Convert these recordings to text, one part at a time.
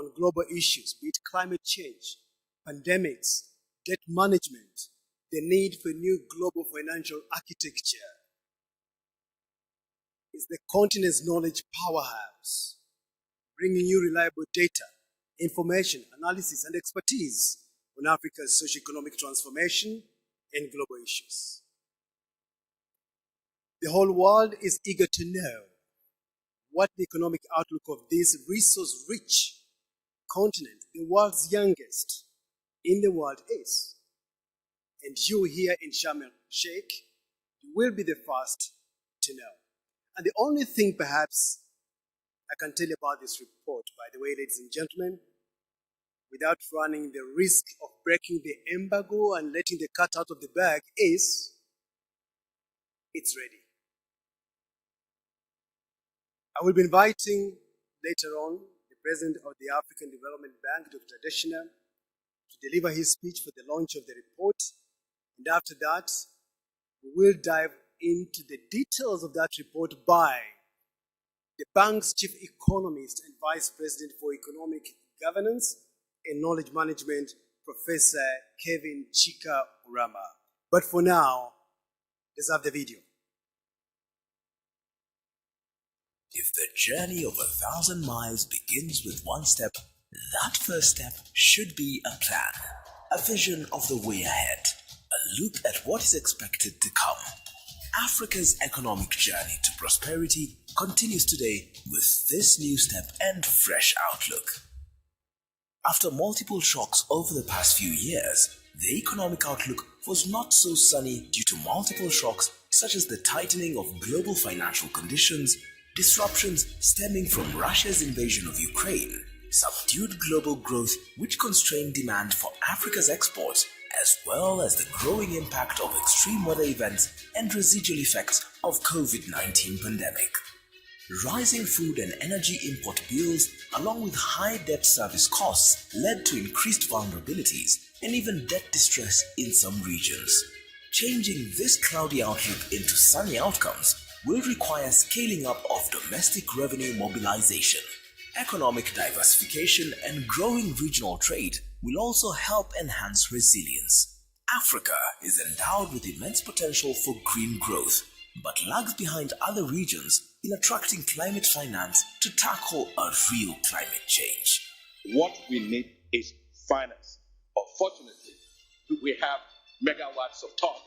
on global issues, be it climate change, pandemics, debt management, the need for new global financial architecture. It's the continent's knowledge powerhouse, bringing you reliable data, information, analysis, and expertise on Africa's socio-economic transformation and global issues. The whole world is eager to know what the economic outlook of this resource-rich continent, the world's youngest in the world, is. And you here in Sharm el-Sheikh will be the first to know. And the only thing perhaps I can tell you about this report, by the way, ladies and gentlemen, without running the risk of breaking the embargo and letting the cat out of the bag, is it's ready. I will be inviting later on the President of the African Development Bank, Dr. Adeshina, to deliver his speech for the launch of the report. And after that, we will dive into the details of that report by the bank's Chief Economist and Vice President for Economic Governance and Knowledge Management, Professor Kevin Chika Urama. But for now, let's have the video. If the journey of 1,000 miles begins with one step, that first step should be a plan, a vision of the way ahead, a look at what is expected to come. Africa's economic journey to prosperity continues today with this new step and fresh outlook. After multiple shocks over the past few years, the economic outlook was not so sunny due to multiple shocks such as the tightening of global financial conditions, disruptions stemming from Russia's invasion of Ukraine, subdued global growth which constrained demand for Africa's exports, as well as the growing impact of extreme weather events and residual effects of COVID-19 pandemic. Rising food and energy import bills, along with high debt service costs, led to increased vulnerabilities and even debt distress in some regions. Changing this cloudy outlook into sunny outcomes will require scaling up of domestic revenue mobilization. Economic diversification and growing regional trade will also help enhance resilience. Africa is endowed with immense potential for green growth, but lags behind other regions in attracting climate finance to tackle a real climate change. What we need is finance. Unfortunately, we have megawatts of talk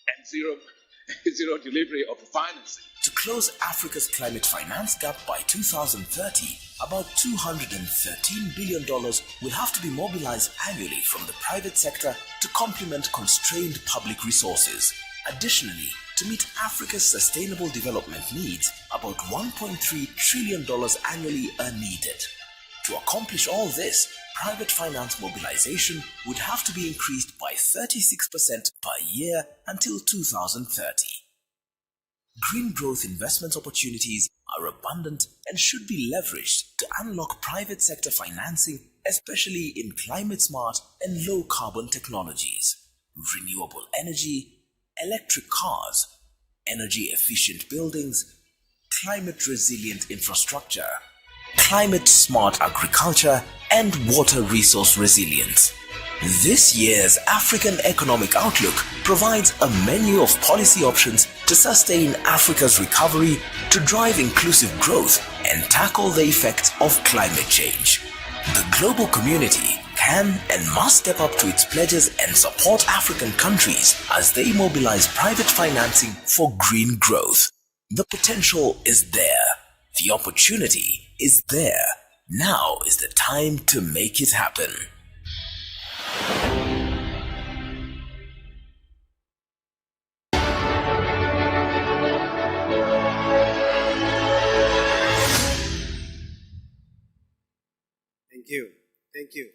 and zero delivery of financing. To close Africa's climate finance gap by 2030, about $213 billion will have to be mobilized annually from the private sector to complement constrained public resources. Additionally, to meet Africa's sustainable development needs, about $1.3 trillion annually are needed. To accomplish all this, private finance mobilization would have to be increased by 36% per year until 2030. Green growth investment opportunities are abundant and should be leveraged to unlock private sector financing, especially in climate-smart and low-carbon technologies, renewable energy, electric cars, energy-efficient buildings, climate-resilient infrastructure, climate-smart agriculture, and water resource resilience. This year's African Economic Outlook provides a menu of policy options to sustain Africa's recovery, to drive inclusive growth, and tackle the effects of climate change. The global community can and must step up to its pledges and support African countries as they mobilize private financing for green growth. The potential is there. The opportunity is there. Now is the time to make it happen. Thank you.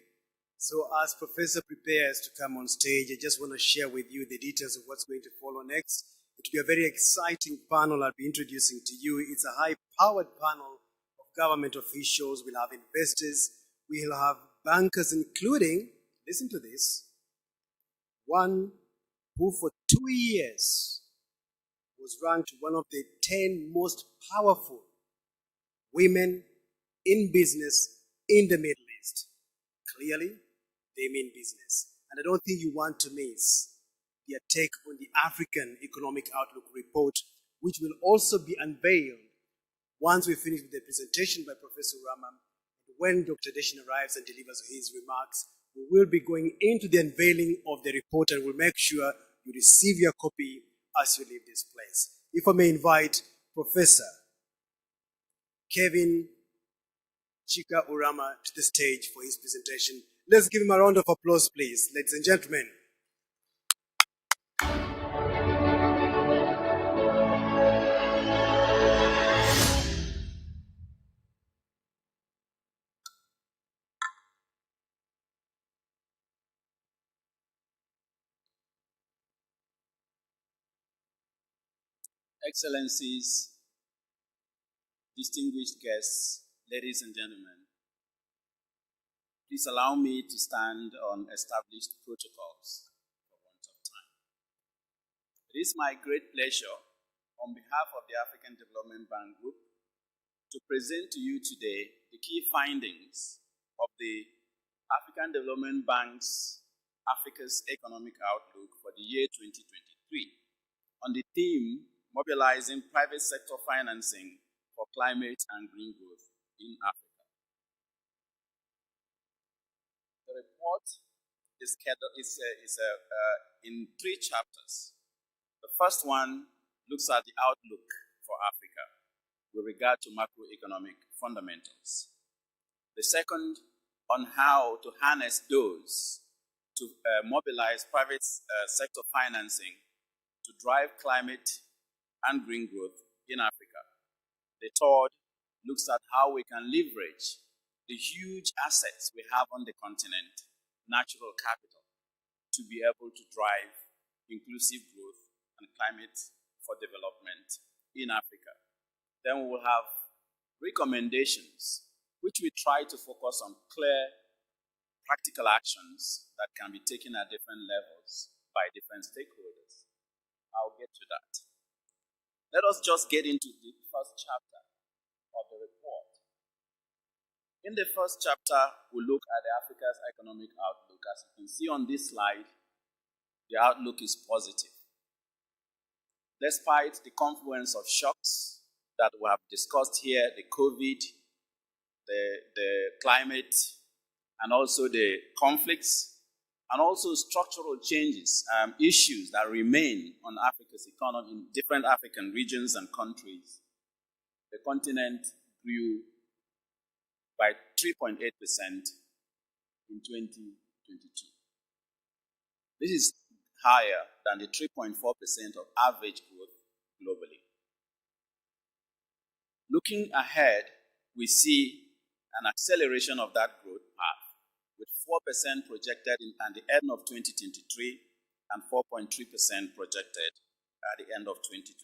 So as Professor prepares to come on stage, I just want to share with you the details of what's going to follow next. It will be a very exciting panel I'll be introducing to you. It's a high-powered panel of government officials. We'll have investors. We'll have bankers, including, listen to this, one who for 2 years was ranked one of the 10 most powerful women in business in the Middle East. Clearly, they mean business. And I don't think you want to miss their take on the African Economic Outlook report, which will also be unveiled once we finish with the presentation by Professor Rama. When Dr. Deshin arrives and delivers his remarks, we will be going into the unveiling of the report and we'll make sure you receive your copy as you leave this place. If I may invite Professor Kevin Chika Urama to the stage for his presentation. Let's give him a round of applause, please, ladies and gentlemen. Excellencies, distinguished guests, ladies and gentlemen, please allow me to stand on established protocols for want of time. It is my great pleasure, on behalf of the African Development Bank Group, to present to you today the key findings of the African Development Bank's Africa's Economic Outlook for the year 2023 on the theme Mobilizing Private Sector Financing for Climate and Green Growth in Africa. The report is in 3 chapters. The first one looks at the outlook for Africa with regard to macroeconomic fundamentals. The second on how to harness those to mobilize private sector financing to drive climate and green growth in Africa. The third looks at how we can leverage the huge assets we have on the continent, natural capital, to be able to drive inclusive growth and climate for development in Africa. Then we will have recommendations, which we try to focus on clear, practical actions that can be taken at different levels by different stakeholders. I'll get to that. Let us just get into the first chapter of the report. In the first chapter, we look at Africa's economic outlook. As you can see on this slide, the outlook is positive. Despite the confluence of shocks that we have discussed here, the COVID, the climate, and also the conflicts, and also structural changes, issues that remain on Africa's economy in different African regions and countries, the continent grew by 3.8% in 2022. This is higher than the 3.4% of average growth globally. Looking ahead, we see an acceleration of that growth path, with 4% projected at the end of 2023 and 4.3% projected at the end of 2024.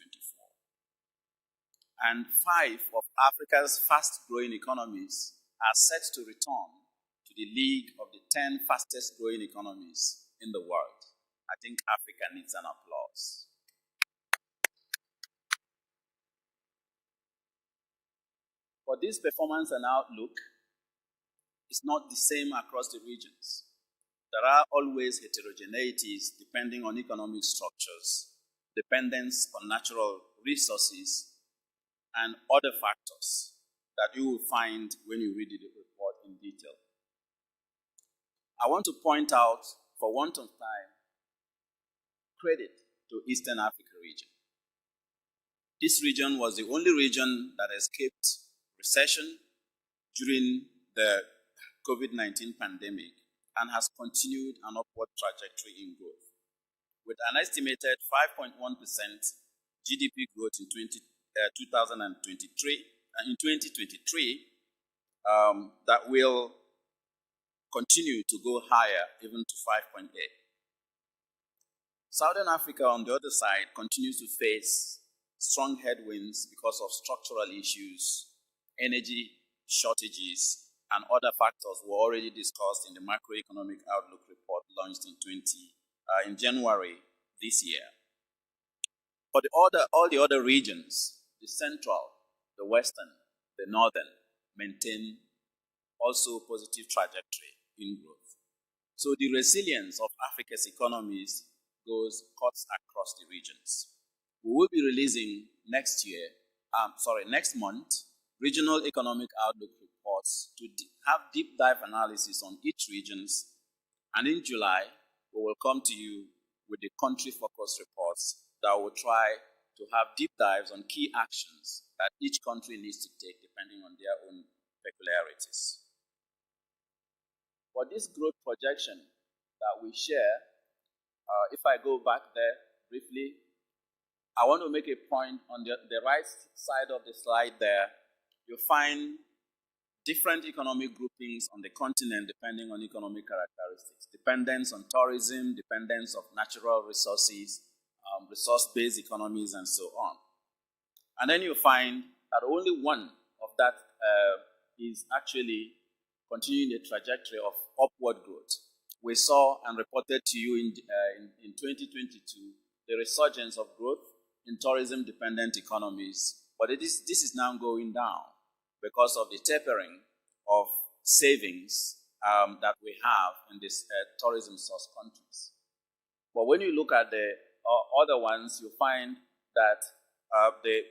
And 5 of Africa's fast-growing economies are set to return to the league of the 10 fastest-growing economies in the world. I think Africa needs an applause. But this performance and outlook is not the same across the regions. There are always heterogeneities depending on economic structures, dependence on natural resources, and other factors that you will find when you read the report in detail. I want to point out, for want of time, credit to Eastern Africa region. This region was the only region that escaped recession during the COVID-19 pandemic and has continued an upward trajectory in growth, with an estimated 5.1% GDP growth in 2023, and in 2023, that will continue to go higher, even to 5.8. Southern Africa, on the other side, continues to face strong headwinds because of structural issues, energy shortages, and other factors were already discussed in the Macroeconomic Outlook report launched in January this year. For all the other regions, the central, the western, the northern, maintain also positive trajectory in growth. So the resilience of Africa's economies cuts across the regions. We will be releasing next month, regional economic outlook reports to have deep dive analysis on each regions. And in July, we will come to you with the country focus reports that will try to have deep dives on key actions that each country needs to take depending on their own peculiarities. For this growth projection that we share, if I go back there briefly, I want to make a point on the right side of the slide there. You find different economic groupings on the continent depending on economic characteristics, dependence on tourism, dependence of natural resources, resource-based economies, and so on. And then you find that only one of that is actually continuing the trajectory of upward growth. We saw and reported to you in 2022 the resurgence of growth in tourism-dependent economies, but this is now going down because of the tapering of savings that we have in these tourism source countries. But when you look at the other ones, you find that the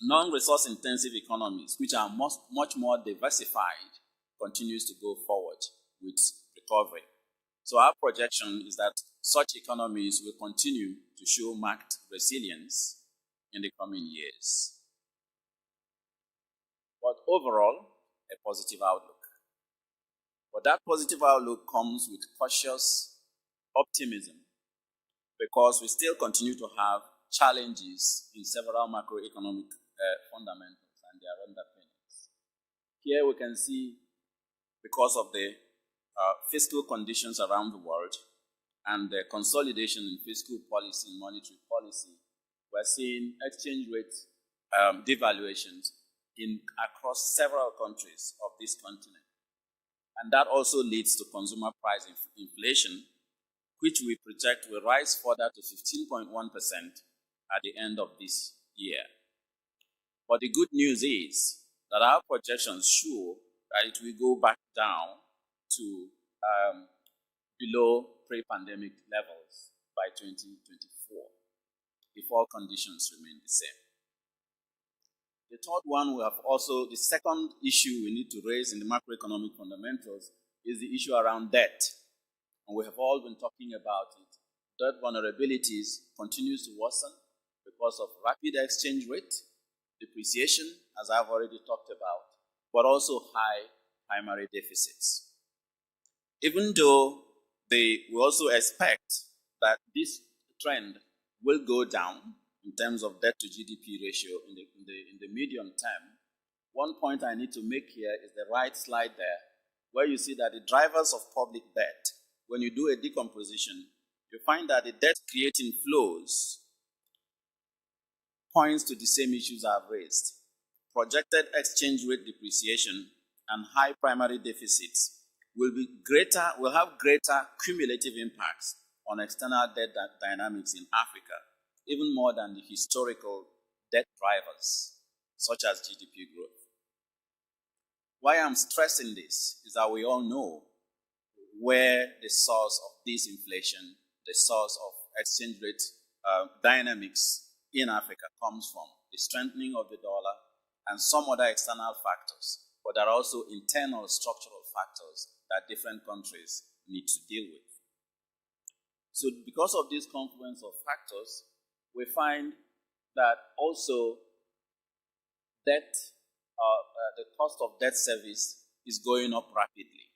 non-resource intensive economies, which are much more diversified, continues to go forward with recovery. So our projection is that such economies will continue to show marked resilience in the coming years. But overall, a positive outlook. But that positive outlook comes with cautious optimism because we still continue to have challenges in several macroeconomic fundamentals and their underpinnings. Here we can see, because of the fiscal conditions around the world and the consolidation in fiscal policy and monetary policy, we're seeing exchange rate devaluations across several countries of this continent. And that also leads to consumer price inflation, which we project will rise further to 15.1% at the end of this year. But the good news is that our projections show that it will go back down to below pre-pandemic levels by 2024, if all conditions remain the same. The third one, the second issue we need to raise in the macroeconomic fundamentals is the issue around debt. And we have all been talking about it. Debt vulnerabilities continues to worsen because of rapid exchange rate, depreciation, as I've already talked about, but also high primary deficits. Even though we also expect that this trend will go down in terms of debt to GDP ratio in the medium term, one point I need to make here is the right slide there, where you see that the drivers of public debt, when you do a decomposition, you find that the debt creating flows points to the same issues I've raised. Projected exchange rate depreciation and high primary deficits will have greater cumulative impacts on external debt dynamics in Africa, even more than the historical debt drivers, such as GDP growth. Why I'm stressing this is that we all know where the source of this inflation, the source of exchange rate dynamics in Africa comes from: the strengthening of the dollar and some other external factors, but there are also internal structural factors that different countries need to deal with. So because of this confluence of factors, we find that also the cost of debt service is going up rapidly.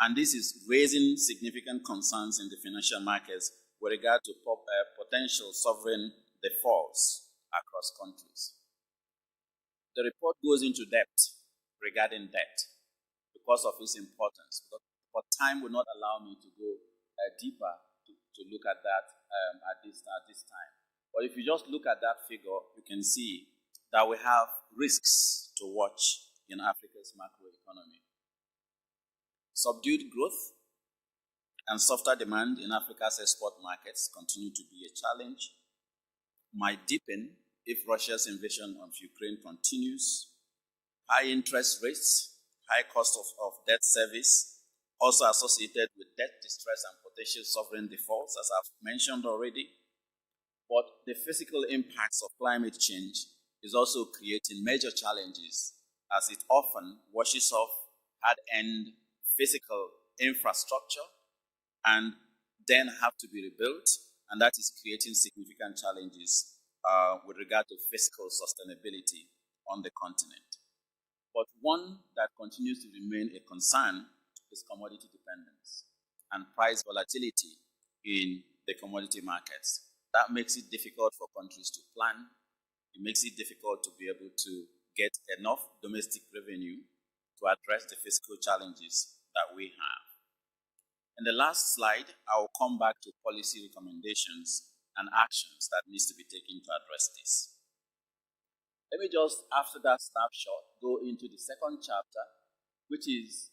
And this is raising significant concerns in the financial markets with regard to potential sovereign defaults across countries. The report goes into depth regarding debt because of its importance, but time will not allow me to go deeper to look at that at this time. But if you just look at that figure, you can see that we have risks to watch in Africa's macroeconomy. Subdued growth and softer demand in Africa's export markets continue to be a challenge. Might deepen if Russia's invasion of Ukraine continues. High interest rates, high cost of debt service, also associated with debt distress and potential sovereign defaults, as I've mentioned already. But the physical impacts of climate change is also creating major challenges, as it often washes off hard-earned physical infrastructure and then have to be rebuilt, and that is creating significant challenges with regard to fiscal sustainability on the continent. But one that continues to remain a concern is commodity dependence and price volatility in the commodity markets. That makes it difficult for countries to plan. It makes it difficult to be able to get enough domestic revenue to address the fiscal challenges that we have. In the last slide, I will come back to policy recommendations and actions that needs to be taken to address this. Let me just, after that snapshot, go into the second chapter, which is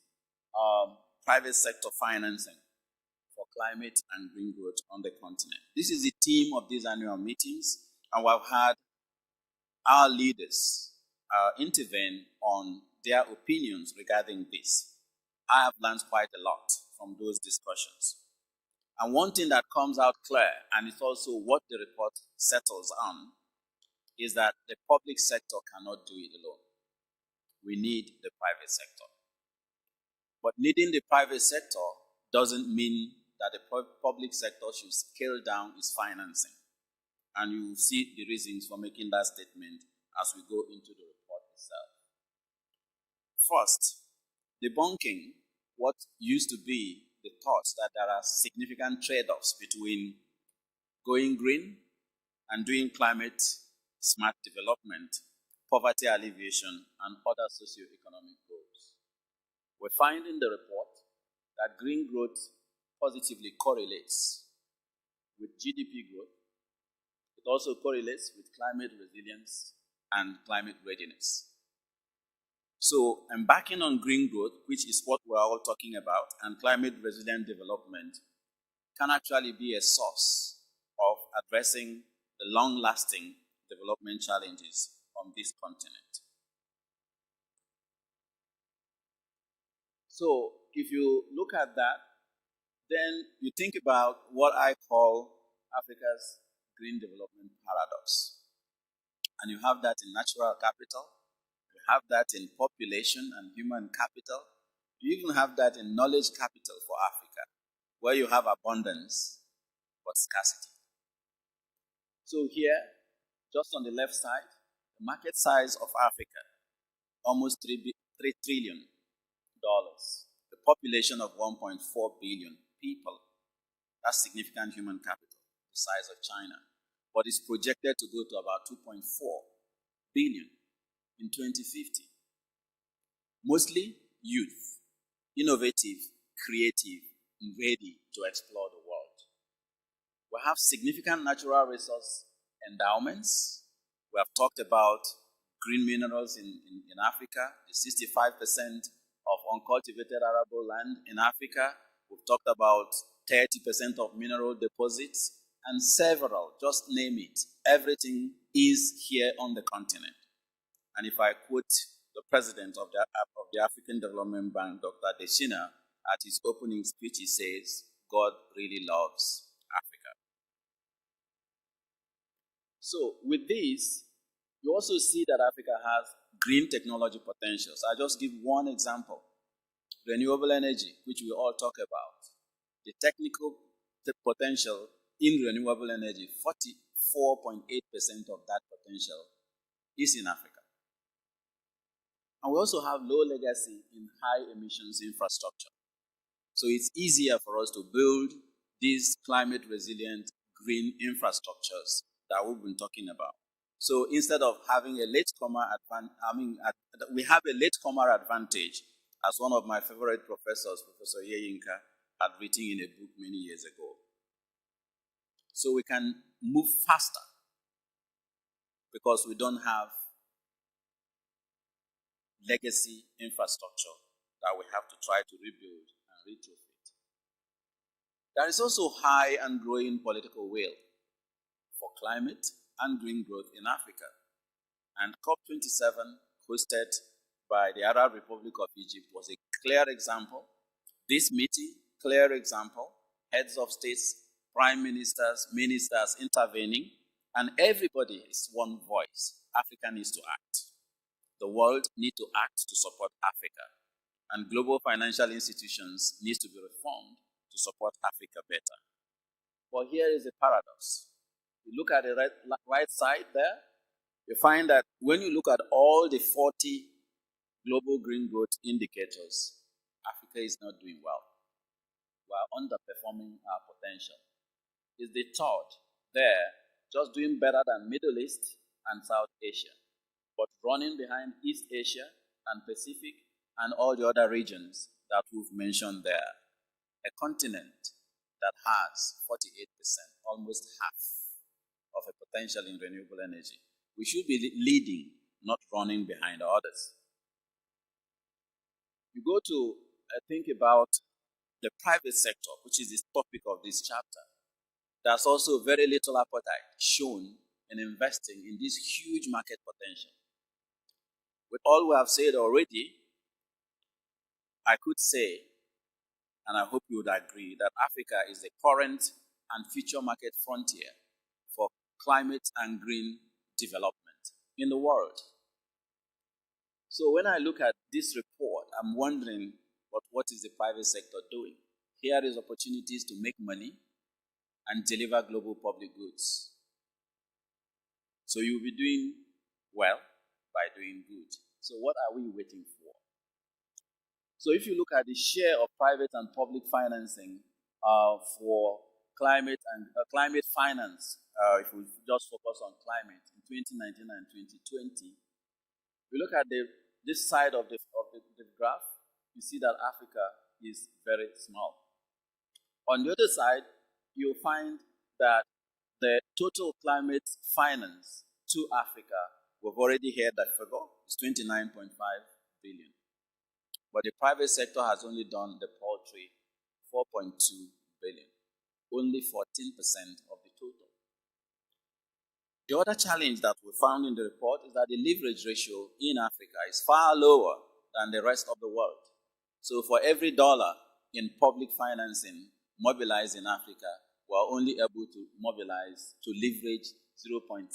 private sector financing for climate and green growth on the continent. This is the theme of these annual meetings, and we've had our leaders intervene on their opinions regarding this. I have learned quite a lot from those discussions. And one thing that comes out clear, and it's also what the report settles on, is that the public sector cannot do it alone. We need the private sector. But needing the private sector doesn't mean that the public sector should scale down its financing. And you will see the reasons for making that statement as we go into the report itself. First, debunking what used to be the thought that there are significant trade-offs between going green and doing climate smart development, poverty alleviation, and other socio-economic goals. We find in the report that green growth positively correlates with GDP growth. It also correlates with climate resilience and climate readiness. So embarking on green growth, which is what we're all talking about, and climate resilient development can actually be a source of addressing the long-lasting development challenges on this continent. So if you look at that, then you think about what I call Africa's green development paradox. And you have that in natural capital, you have that in population and human capital, you even have that in knowledge capital for Africa, where you have abundance but scarcity. So here, just on the left side, the market size of Africa, almost $3 trillion. The population of 1.4 billion people. That's significant human capital, the size of China. But it's projected to go to about 2.4 billion in 2050. Mostly youth, innovative, creative, and ready to explore the world. We have significant natural resource endowments. We have talked about green minerals in Africa, the 65% of uncultivated arable land in Africa. We've talked about 30% of mineral deposits, and several, just name it. Everything is here on the continent. And if I quote the president of the African Development Bank, Dr. Deshina, at his opening speech, he says, God really loves Africa. So with this, you also see that Africa has green technology potentials. I'll just give one example. Renewable energy, which we all talk about. The technical potential in renewable energy, 44.8% of that potential is in Africa. And we also have low legacy in high emissions infrastructure. So it's easier for us to build these climate resilient green infrastructures that we've been talking about. So instead of having a latecomer advantage, we have a latecomer advantage, as one of my favorite professors, Professor Yeyinka, had written in a book many years ago. So we can move faster because we don't have legacy infrastructure that we have to try to rebuild and retrofit. There is also high and growing political will for climate and green growth in Africa. And COP27 hosted by the Arab Republic of Egypt was a clear example. This meeting, clear example, heads of states, prime ministers, ministers intervening, and everybody is one voice. Africa needs to act. The world needs to act to support Africa, and global financial institutions need to be reformed to support Africa better. But here is a paradox. You look at the right side there, you find that when you look at all the 40 global green growth indicators, Africa is not doing well. We are underperforming our potential. It's the third there, just doing better than Middle East and South Asia, but running behind East Asia and Pacific and all the other regions that we've mentioned there. A continent that has 48%, almost half of a potential in renewable energy. We should be leading, not running behind others. You go to think about the private sector, which is the topic of this chapter. There's also very little appetite shown in investing in this huge market potential. With all we have said already, I could say, and I hope you would agree, that Africa is the current and future market frontier for climate and green development in the world. So when I look at this report, I'm wondering, what is the private sector doing? Here is opportunities to make money and deliver global public goods. So you'll be doing well by doing good. So what are we waiting for? So if you look at the share of private and public financing for climate and climate finance, if we just focus on climate in 2019 and 2020, we look at this side of the graph, you see that Africa is very small. On the other side, you'll find that the total climate finance to Africa, we've already heard that figure, is 29.5 billion. But the private sector has only done the paltry 4.2 billion, only 14% of the total. The other challenge that we found in the report is that the leverage ratio in Africa is far lower than the rest of the world. So for every dollar in public financing mobilized in Africa, we are only able to mobilize to leverage 0.16%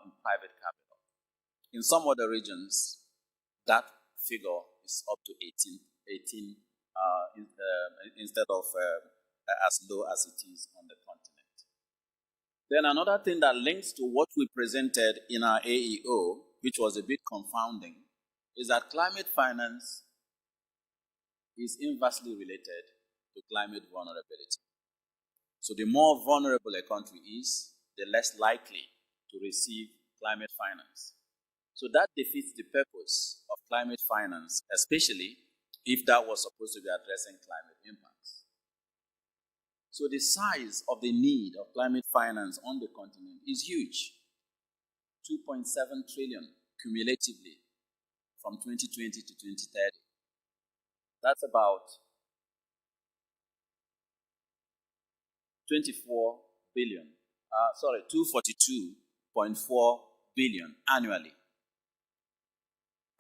in private capital. In some other regions, that figure is up to 18 instead of as low as it is on the continent. Then another thing that links to what we presented in our AEO, which was a bit confounding, is that climate finance is inversely related to climate vulnerability. So the more vulnerable a country is, the less likely to receive climate finance. So that defeats the purpose of climate finance, especially if that was supposed to be addressing climate impacts. So the size of the need of climate finance on the continent is huge. 2.7 trillion cumulatively from 2020 to 2030. That's about 242.4 billion annually.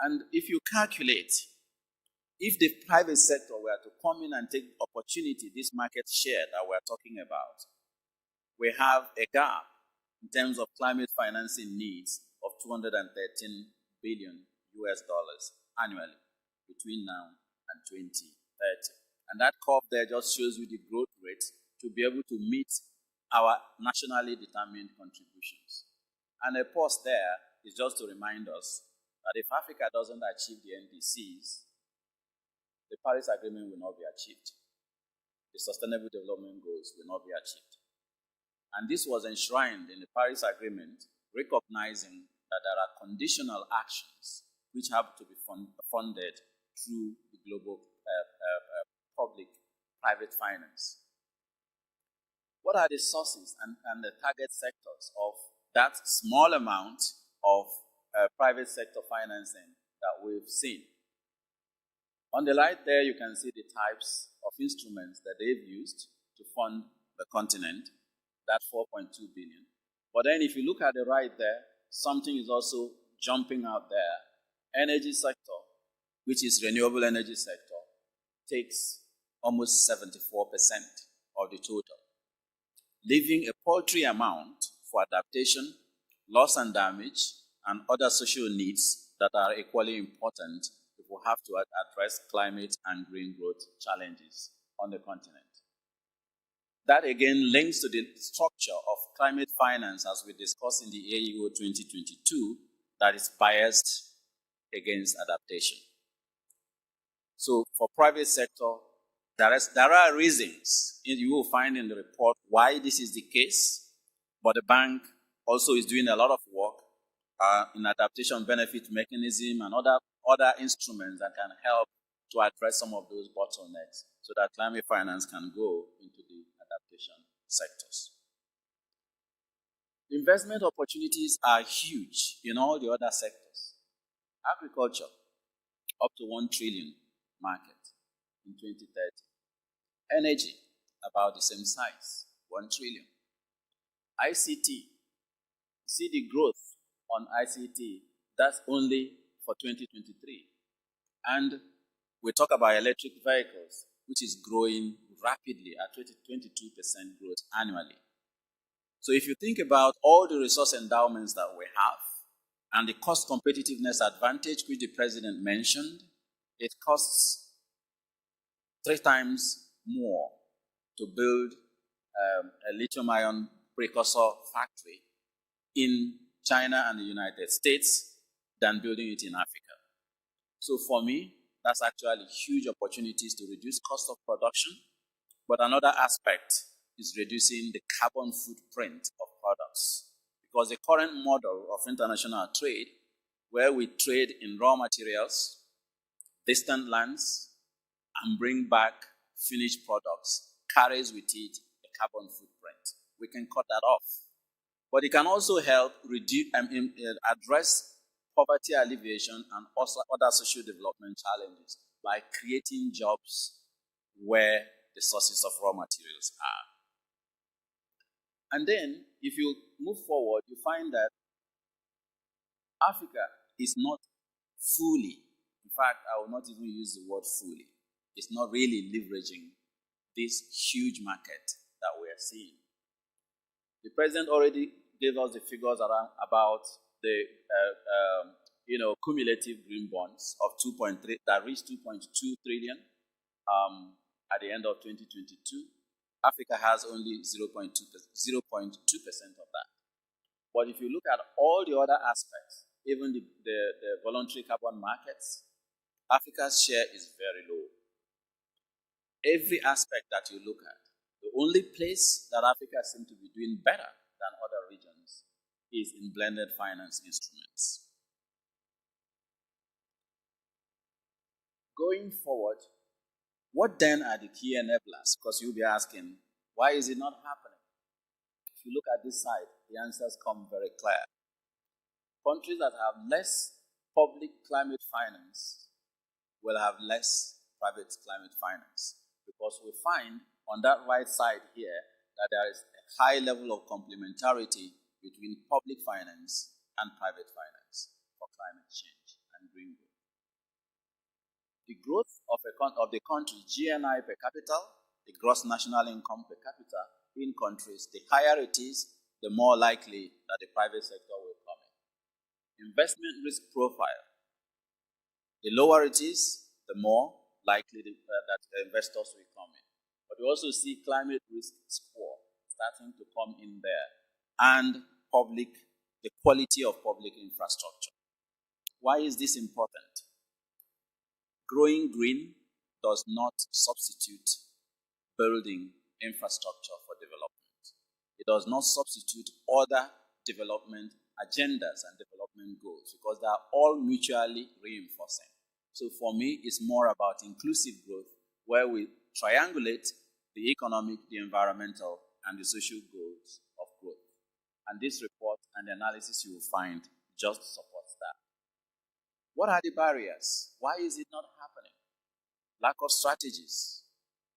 And if you calculate, if the private sector were to come in and take opportunity, this market share that we're talking about, we have a gap in terms of climate financing needs of $213 billion annually between now and 2030. And that curve there just shows you the growth rate to be able to meet our nationally determined contributions. And a pause there is just to remind us that if Africa doesn't achieve the NDCs, the Paris Agreement will not be achieved. The Sustainable Development Goals will not be achieved. And this was enshrined in the Paris Agreement, recognizing that there are conditional actions which have to be funded through the global public-private finance. What are the sources and the target sectors of that small amount of private sector financing that we've seen? On the right there, you can see the types of instruments that they've used to fund the continent, that 4.2 billion. But then if you look at the right there, something is also jumping out there. Energy sector, which is renewable energy sector, takes almost 74% of the total, leaving a paltry amount for adaptation, loss and damage, and other social needs that are equally important if we have to address climate and green growth challenges on the continent. That again links to the structure of climate finance as we discussed in the AEO 2022 that is biased against adaptation. So for private sector, there are reasons you will find in the report why this is the case, but the bank also is doing a lot of work in adaptation benefit mechanism and other instruments that can help to address some of those bottlenecks so that climate finance can go into the adaptation sectors. Investment opportunities are huge in all the other sectors. Agriculture, up to 1 trillion market in 2030. Energy, about the same size, 1 trillion. ICT, see the growth on ICT, that's only for 2023. And we talk about electric vehicles, which is growing rapidly at 22% growth annually. So if you think about all the resource endowments that we have and the cost competitiveness advantage which the president mentioned, it costs 3 times more to build a lithium-ion precursor factory in China and the United States than building it in Africa. So for me, that's actually huge opportunities to reduce cost of production. But another aspect is reducing the carbon footprint of products. Because the current model of international trade, where we trade in raw materials, distant lands, and bring back finished products, carries with it a carbon footprint. We can cut that off. But it can also help address poverty alleviation and also other social development challenges by creating jobs where the sources of raw materials are. And then, if you move forward, you find that Africa is not fully, in fact, I will not even use the word fully, it's not really leveraging this huge market that we are seeing. The president already gave us the figures about the cumulative green bonds of 2.3 that reached 2.2 trillion at the end of 2022. Africa has only 0.2% of that. But if you look at all the other aspects, even the voluntary carbon markets, Africa's share is very low. Every aspect that you look at, the only place that Africa seems to be doing better than other regions is in blended finance instruments. Going forward, what then are the key enablers? Because you'll be asking, why is it not happening? If you look at this side, the answers come very clear. Countries that have less public climate finance will have less private climate finance. Because we find on that right side here that there is a high level of complementarity between public finance and private finance for climate change and green growth. The growth of the country, GNI per capita, the gross national income per capita in countries, the higher it is, the more likely that the private sector will come in. Investment risk profile, the lower it is, the more likely that investors will come in. But we also see climate risk score starting to come in there, and the quality of public infrastructure. Why is this important? Growing green does not substitute building infrastructure for development. It does not substitute other development agendas and development goals because they are all mutually reinforcing. So for me, it's more about inclusive growth where we triangulate the economic, the environmental, and the social goals of growth. And this report and the analysis you will find just supports that. What are the barriers? Why is it not happening? Lack of strategies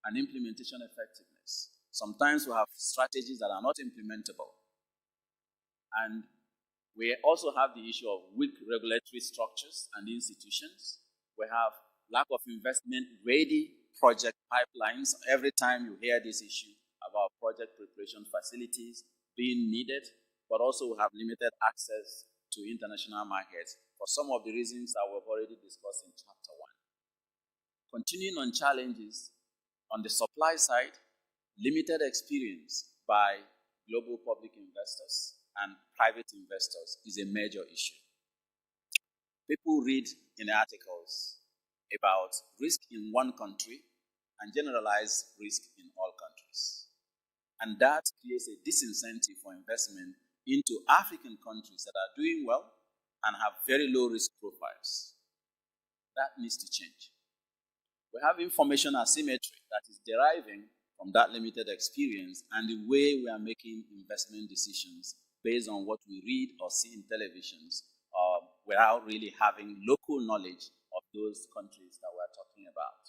and implementation effectiveness. Sometimes we have strategies that are not implementable. And We also have the issue of weak regulatory structures and institutions. We have lack of investment-ready project pipelines. Every time you hear this issue about project preparation facilities being needed, but also we have limited access to international markets for some of the reasons that we've already discussed in Chapter 1. Continuing on challenges, on the supply side, limited experience by global public investors and private investors is a major issue. People read in articles about risk in one country and generalize risk in all countries. And that creates a disincentive for investment into African countries that are doing well and have very low risk profiles. That needs to change. We have information asymmetry that is deriving from that limited experience and the way we are making investment decisions based on what we read or see in televisions without really having local knowledge of those countries that we're talking about.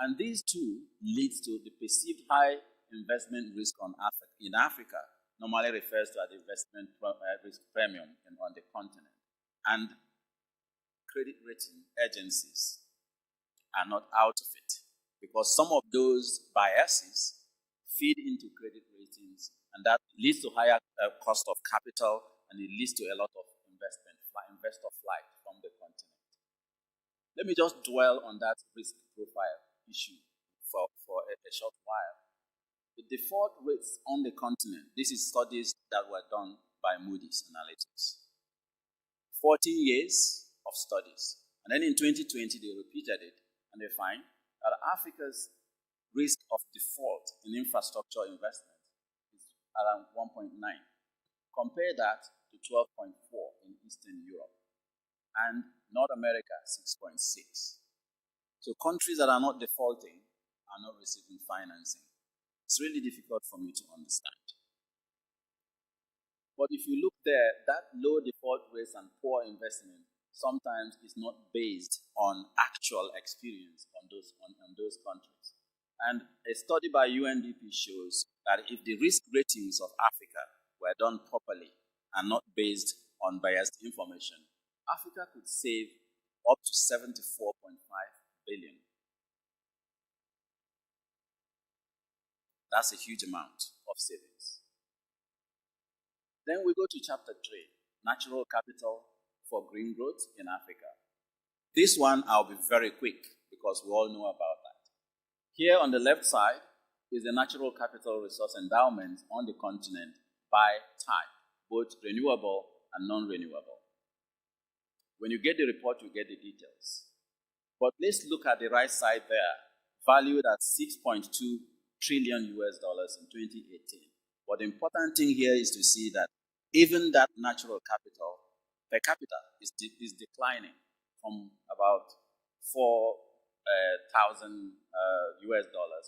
And these two leads to the perceived high investment risk in Africa, normally refers to as the investment risk premium on the continent. And credit rating agencies are not out of it because some of those biases feed into credit ratings, and that leads to higher cost of capital, and it leads to a lot of investor flight from the continent. Let me just dwell on that risk profile issue for a short while. The default rates on the continent, this is studies that were done by Moody's Analytics. 14 years of studies. And then in 2020, they repeated it, and they find that Africa's risk of default in infrastructure investment is around 1.9. Compare that to 12.4 in Eastern Europe, and North America, 6.6. So countries that are not defaulting are not receiving financing. It's really difficult for me to understand. But if you look there, that low default rates and poor investment sometimes is not based on actual experience on those countries. And a study by UNDP shows that if the risk ratings of Africa were done properly and not based on biased information, Africa could save up to 74.5 billion. That's a huge amount of savings. Then we go to Chapter 3, Natural Capital for Green Growth in Africa. This one I'll be very quick because we all know about that. Here on the left side is the natural capital resource endowment on the continent by type, both renewable and non-renewable. When you get the report, you get the details. But let's look at the right side there, valued at $6.2 trillion in 2018. But the important thing here is to see that even that natural capital per capita is declining from about $4,000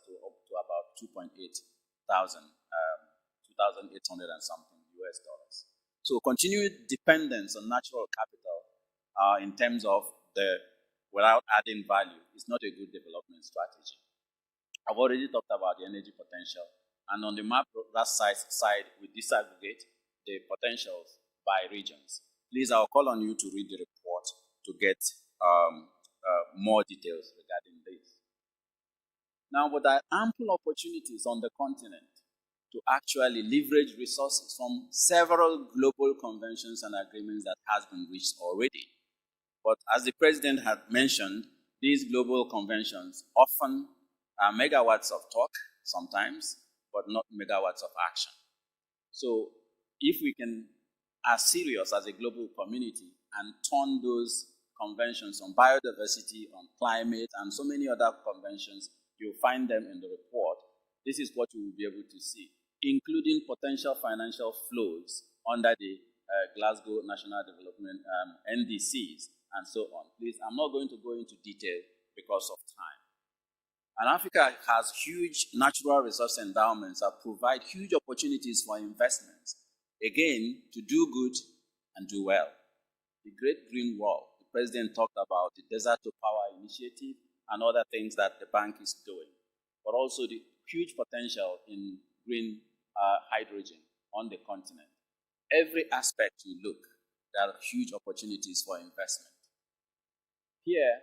to up to about 2.8 thousand, 2,800 and something US dollars. So continued dependence on natural capital in terms of without adding value is not a good development strategy. I've already talked about the energy potential, and on the map, that side we disaggregate the potentials by regions. Please, I'll call on you to read the report to get more details regarding this. Now, but there are ample opportunities on the continent to actually leverage resources from several global conventions and agreements that has been reached already. But as the president had mentioned, these global conventions often are megawatts of talk sometimes, but not megawatts of action. So if we can are serious as a global community and turn those conventions on biodiversity, on climate, and so many other conventions, you'll find them in the report. This is what you will be able to see, including potential financial flows under the Glasgow National Development NDCs and so on. Please, I'm not going to go into detail because of time. And Africa has huge natural resource endowments that provide huge opportunities for investments. Again, to do good and do well. The Great Green Wall, the president talked about the Desert to Power initiative and other things that the bank is doing, but also the huge potential in green hydrogen on the continent. Every aspect you look, there are huge opportunities for investment. Here,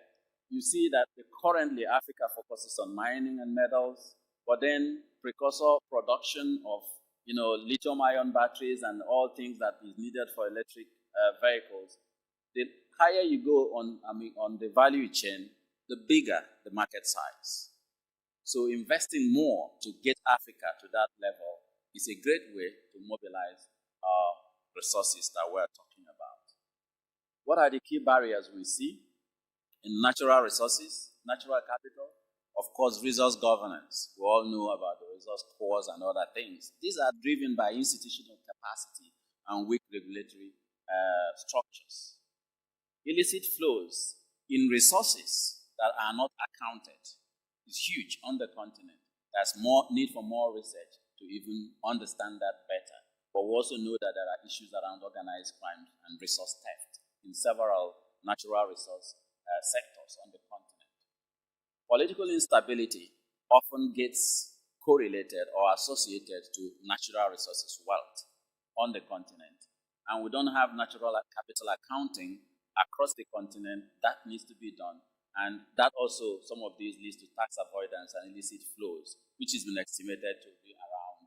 you see that currently Africa focuses on mining and metals, but then precursor production of lithium-ion batteries and all things that is needed for electric vehicles. The higher you go on the value chain, the bigger the market size. So investing more to get Africa to that level is a great way to mobilize resources that we're talking about. What are the key barriers we see? In natural resources, natural capital, of course, resource governance. We all know about the resource cores and other things. These are driven by institutional capacity and weak regulatory structures. Illicit flows in resources that are not accounted is huge on the continent. There's more need for more research to even understand that better. But we also know that there are issues around organized crime and resource theft in several natural resource sectors on the continent. Political instability often gets correlated or associated to natural resources wealth on the continent. And we don't have natural capital accounting across the continent. That needs to be done. And that also, some of these leads to tax avoidance and illicit flows, which has been estimated to be around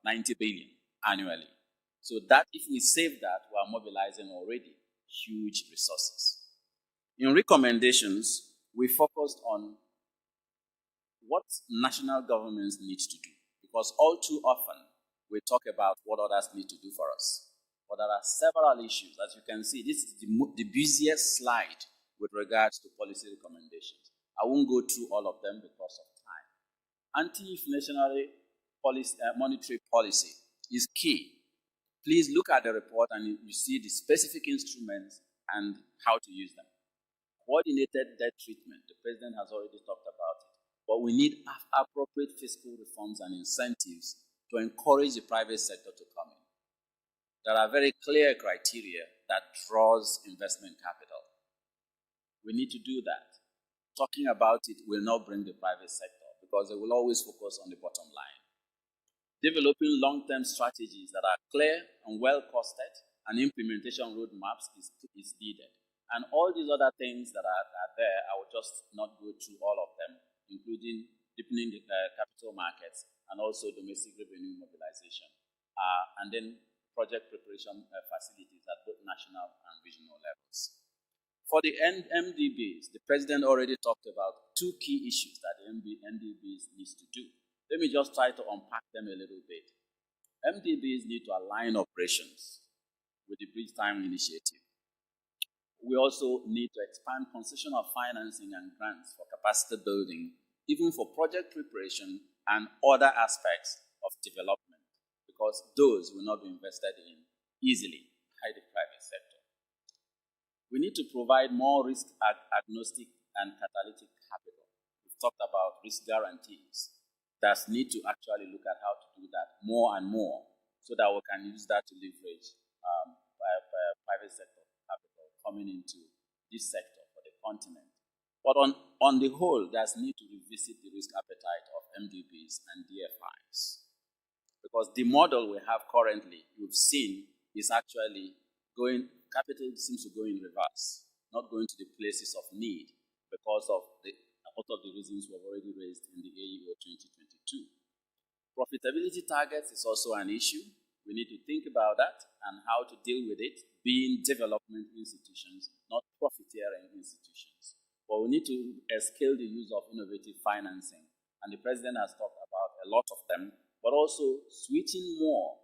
90 billion annually. So that if we save that, we are mobilizing already huge resources. In recommendations, we focused on what national governments need to do, because all too often we talk about what others need to do for us. But there are several issues. As you can see, this is the busiest slide with regards to policy recommendations. I won't go through all of them because of time. Anti-inflationary monetary policy is key. Please look at the report and you see the specific instruments and how to use them. Coordinated debt treatment, the president has already talked about it. But we need appropriate fiscal reforms and incentives to encourage the private sector to come in. There are very clear criteria that draws investment capital. We need to do that. Talking about it will not bring the private sector because they will always focus on the bottom line. Developing long-term strategies that are clear and well-costed and implementation roadmaps is needed. And all these other things that are there, I will just not go through all of them, including deepening the capital markets and also domestic revenue mobilization. And then project preparation facilities at both national and regional levels. For the MDBs, the president already talked about two key issues that the MDBs needs to do. Let me just try to unpack them a little bit. MDBs need to align operations with the Bridge Time Initiative. We also need to expand concessional financing and grants for capacity building, even for project preparation and other aspects of development, because those will not be invested in easily by the private sector. We need to provide more risk agnostic and catalytic capital. We've talked about risk guarantees. That need to actually look at how to do that more and more so that we can use that to leverage private sector capital coming into this sector for the continent. But on the whole, there's need to revisit the risk appetite of MDBs and DFIs. Because the model we have currently, you've seen, is actually capital seems to go in reverse, not going to the places of need because of a lot of the reasons we've already raised in the AEO 2022. Profitability targets is also an issue. We need to think about that and how to deal with it, being development institutions, not profiteering institutions. But we need to scale the use of innovative financing. And the president has talked about a lot of them, but also switching more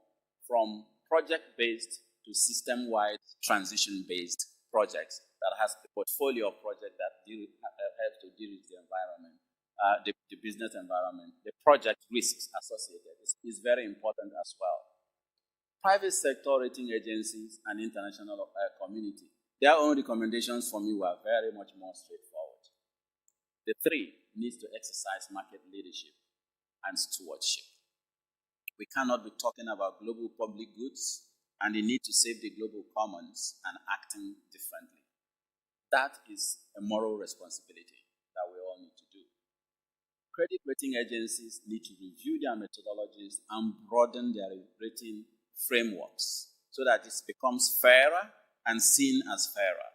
from project-based to system-wide transition-based projects that has a portfolio of projects that help to deal with the environment, the business environment, the project risks associated is very important as well. Private sector rating agencies and international community, their own recommendations for me were very much more straightforward. The three needs to exercise market leadership and stewardship. We cannot be talking about global public goods and the need to save the global commons and acting differently. That is a moral responsibility that we all need to do. Credit rating agencies need to review their methodologies and broaden their rating frameworks so that it becomes fairer and seen as fairer.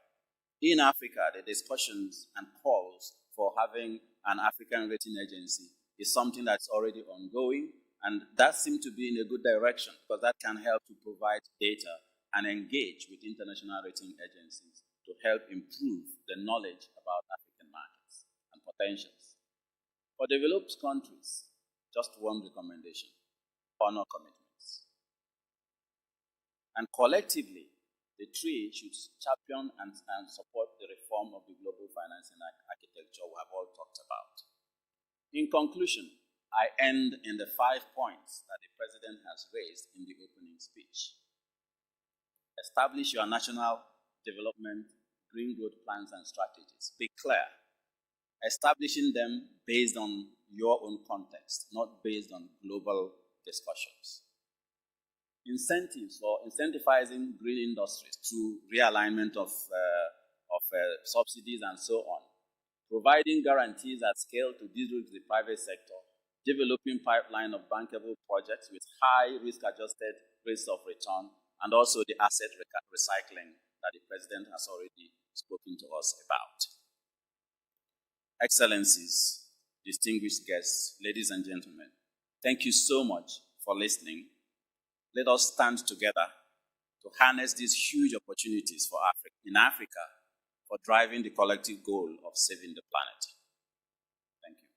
In Africa, the discussions and calls for having an African rating agency is something that's already ongoing, and that seems to be in a good direction because that can help to provide data and engage with international rating agencies to help improve the knowledge about African markets and potentials. For developed countries, just one recommendation: honor commitments. And collectively, the three should champion and support the reform of the global financing architecture we have all talked about. In conclusion, I end in the 5 points that the President has raised in the opening speech. Establish your national development green growth plans and strategies. Be clear. Establishing them based on your own context, not based on global discussions. Incentives for incentivizing green industries through realignment of subsidies and so on. Providing guarantees at scale to de-risk the private sector. Developing pipeline of bankable projects with high risk-adjusted rates of return, and also the asset recycling that the President has already spoken to us about. Excellencies, distinguished guests, ladies and gentlemen, thank you so much for listening. Let us stand together to harness these huge opportunities for in Africa for driving the collective goal of saving the planet. Thank you.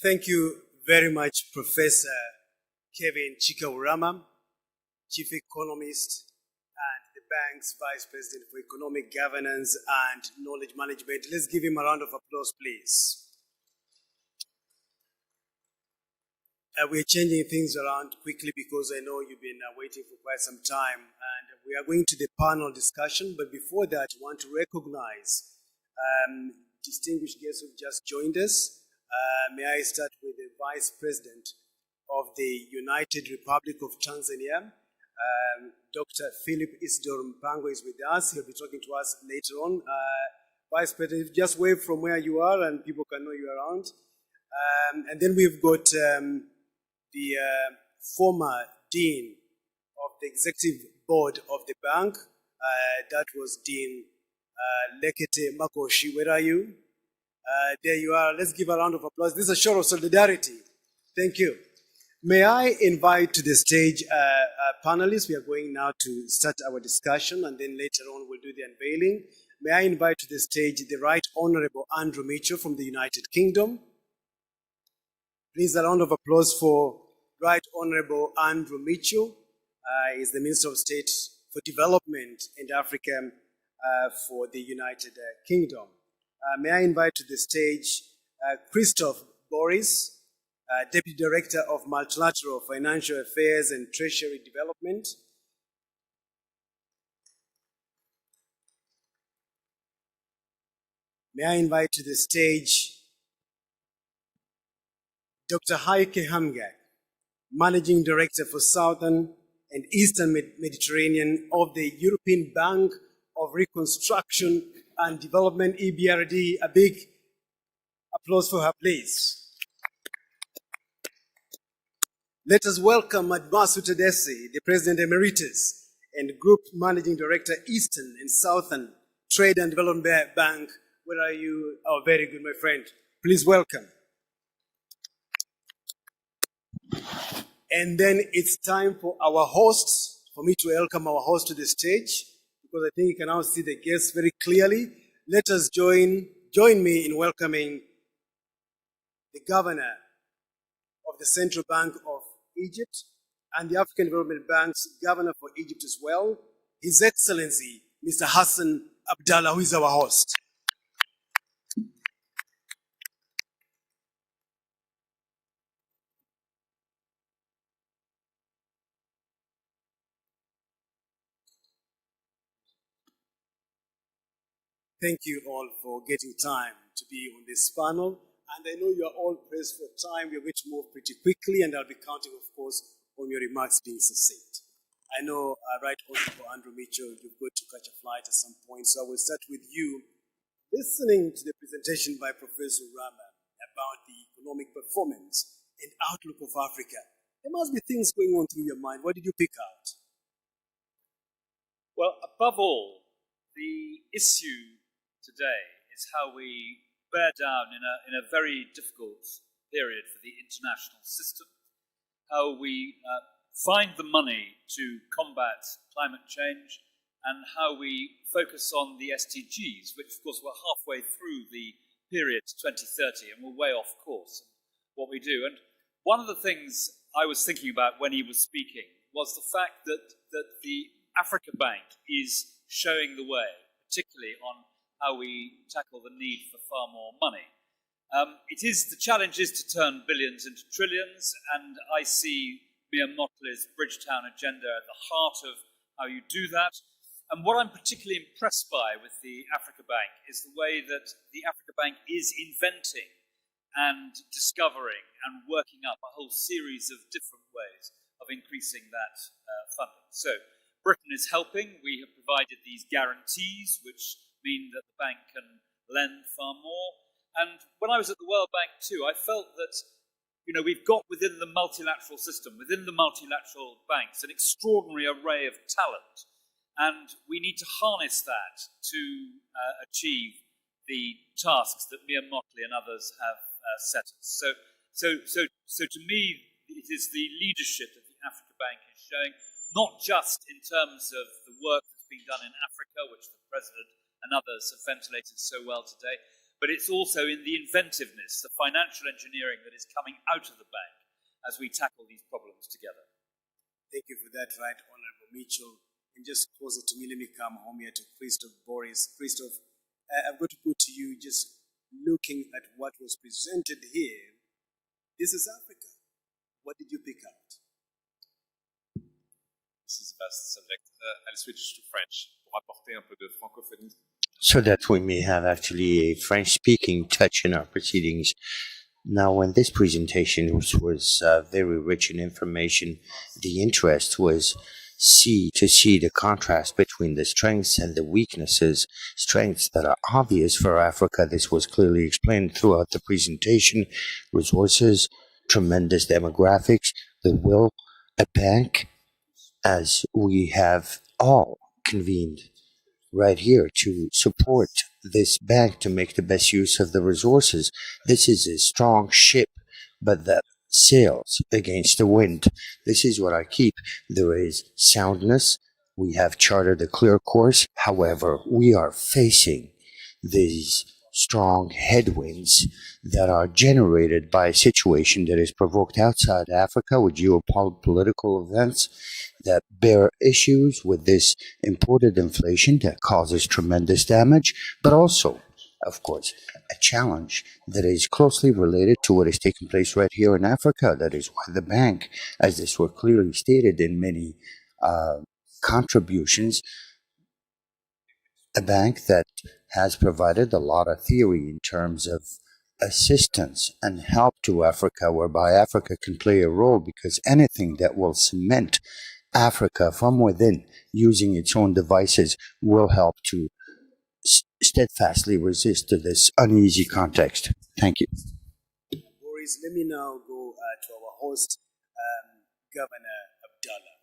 Thank you very much, Professor Kevin Chikaurama, Chief Economist and the bank's Vice President for Economic Governance and Knowledge Management. Let's give him a round of applause, please. We're changing things around quickly because I know you've been waiting for quite some time, and we are going to the panel discussion. But before that, I want to recognize distinguished guests who've just joined us. May I start with the Vice President of the United Republic of Tanzania, Dr. Philip Isidore Mpango is with us. He'll be talking to us later on. Vice President, just wave from where you are and people can know you're around. And then we've got the former Dean of the Executive Board of the bank. That was Dean Lekete Makoshi. Where are you? There you are. Let's give a round of applause. This is a show of solidarity. Thank you. May I invite to the stage panelists? We are going now to start our discussion, and then later on we'll do the unveiling. May I invite to the stage the Right Honorable Andrew Mitchell from the United Kingdom. Please, a round of applause for Right Honorable Andrew Mitchell. He is the Minister of State for Development and Africa for the United Kingdom. May I invite to the stage Christoph Boris, Deputy Director of Multilateral Financial Affairs and Treasury Development. May I invite to the stage Dr. Heike Hamgak, Managing Director for Southern and Eastern Mediterranean of the European Bank of Reconstruction and Development, EBRD. A big applause for her, please. Let us welcome Admasu Tedesi, the President Emeritus and Group Managing Director, Eastern and Southern Trade and Development Bank. Where are you? Oh, very good, my friend. Please welcome. And then it's time for our hosts, for me to welcome our host to the stage, because I think you can now see the guests very clearly. Let us join me in welcoming the Governor of the Central Bank of Egypt and the African Development Bank's Governor for Egypt as well, His Excellency, Mr. Hassan Abdallah, who is our host. Thank you all for getting time to be on this panel. And I know you are all pressed for time. We're going to move pretty quickly, and I'll be counting, of course, on your remarks being succinct. I know, Right Honorable Andrew Mitchell, you've got to catch a flight at some point, so I will start with you. Listening to the presentation by Professor Rama about the economic performance and outlook of Africa, there must be things going on through your mind. What did you pick out? Well, above all, the issue today is how we bear down in a very difficult period for the international system, how we find the money to combat climate change, and how we focus on the SDGs, which of course we're halfway through the period to 2030 and we're way off course in what we do. And one of the things I was thinking about when he was speaking was the fact that the Africa Bank is showing the way, particularly on how we tackle the need for far more money. The challenge is to turn billions into trillions, and I see Mia Motley's Bridgetown agenda at the heart of how you do that. And what I'm particularly impressed by with the Africa Bank is the way that the Africa Bank is inventing and discovering and working up a whole series of different ways of increasing that funding. So Britain is helping. We have provided these guarantees, which mean that the bank can lend far more. And when I was at the World Bank too, I felt that we've got within the multilateral system, within the multilateral banks, an extraordinary array of talent. And we need to harness that to achieve the tasks that Mia Motley and others have set us. So to me, it is the leadership that the Africa Bank is showing, not just in terms of the work that's being done in Africa, which the President and others have ventilated so well today, but it's also in the inventiveness, the financial engineering that is coming out of the bank as we tackle these problems together. Thank you for that, Right Honorable Mitchell. And just closer to me, let me come home here to Christoph Boris. Christoph, I've got to put to you, just looking at what was presented here, this is Africa. What did you pick out? This is the best subject. I'll switch to French pour apporter un peu de francophonie. So that we may have actually a French-speaking touch in our proceedings. Now, when this presentation was very rich in information, the interest was to see the contrast between the strengths and the weaknesses, strengths that are obvious for Africa. This was clearly explained throughout the presentation. Resources, tremendous demographics, the will, a bank, as we have all convened right here to support this bank to make the best use of the resources. This is a strong ship, but that sails against the wind. This is what I keep. There is soundness. We have charted a clear course. However, we are facing these strong headwinds that are generated by a situation that is provoked outside Africa with geopolitical events that bear issues with this imported inflation that causes tremendous damage, but also, of course, a challenge that is closely related to what is taking place right here in Africa. That is why the bank, as this were clearly stated in many contributions, a bank that has provided a lot of theory in terms of assistance and help to Africa, whereby Africa can play a role, because anything that will cement Africa from within using its own devices will help to steadfastly resist to this uneasy context. Thank you. Boris, let me now go to our host, Governor Abdallah.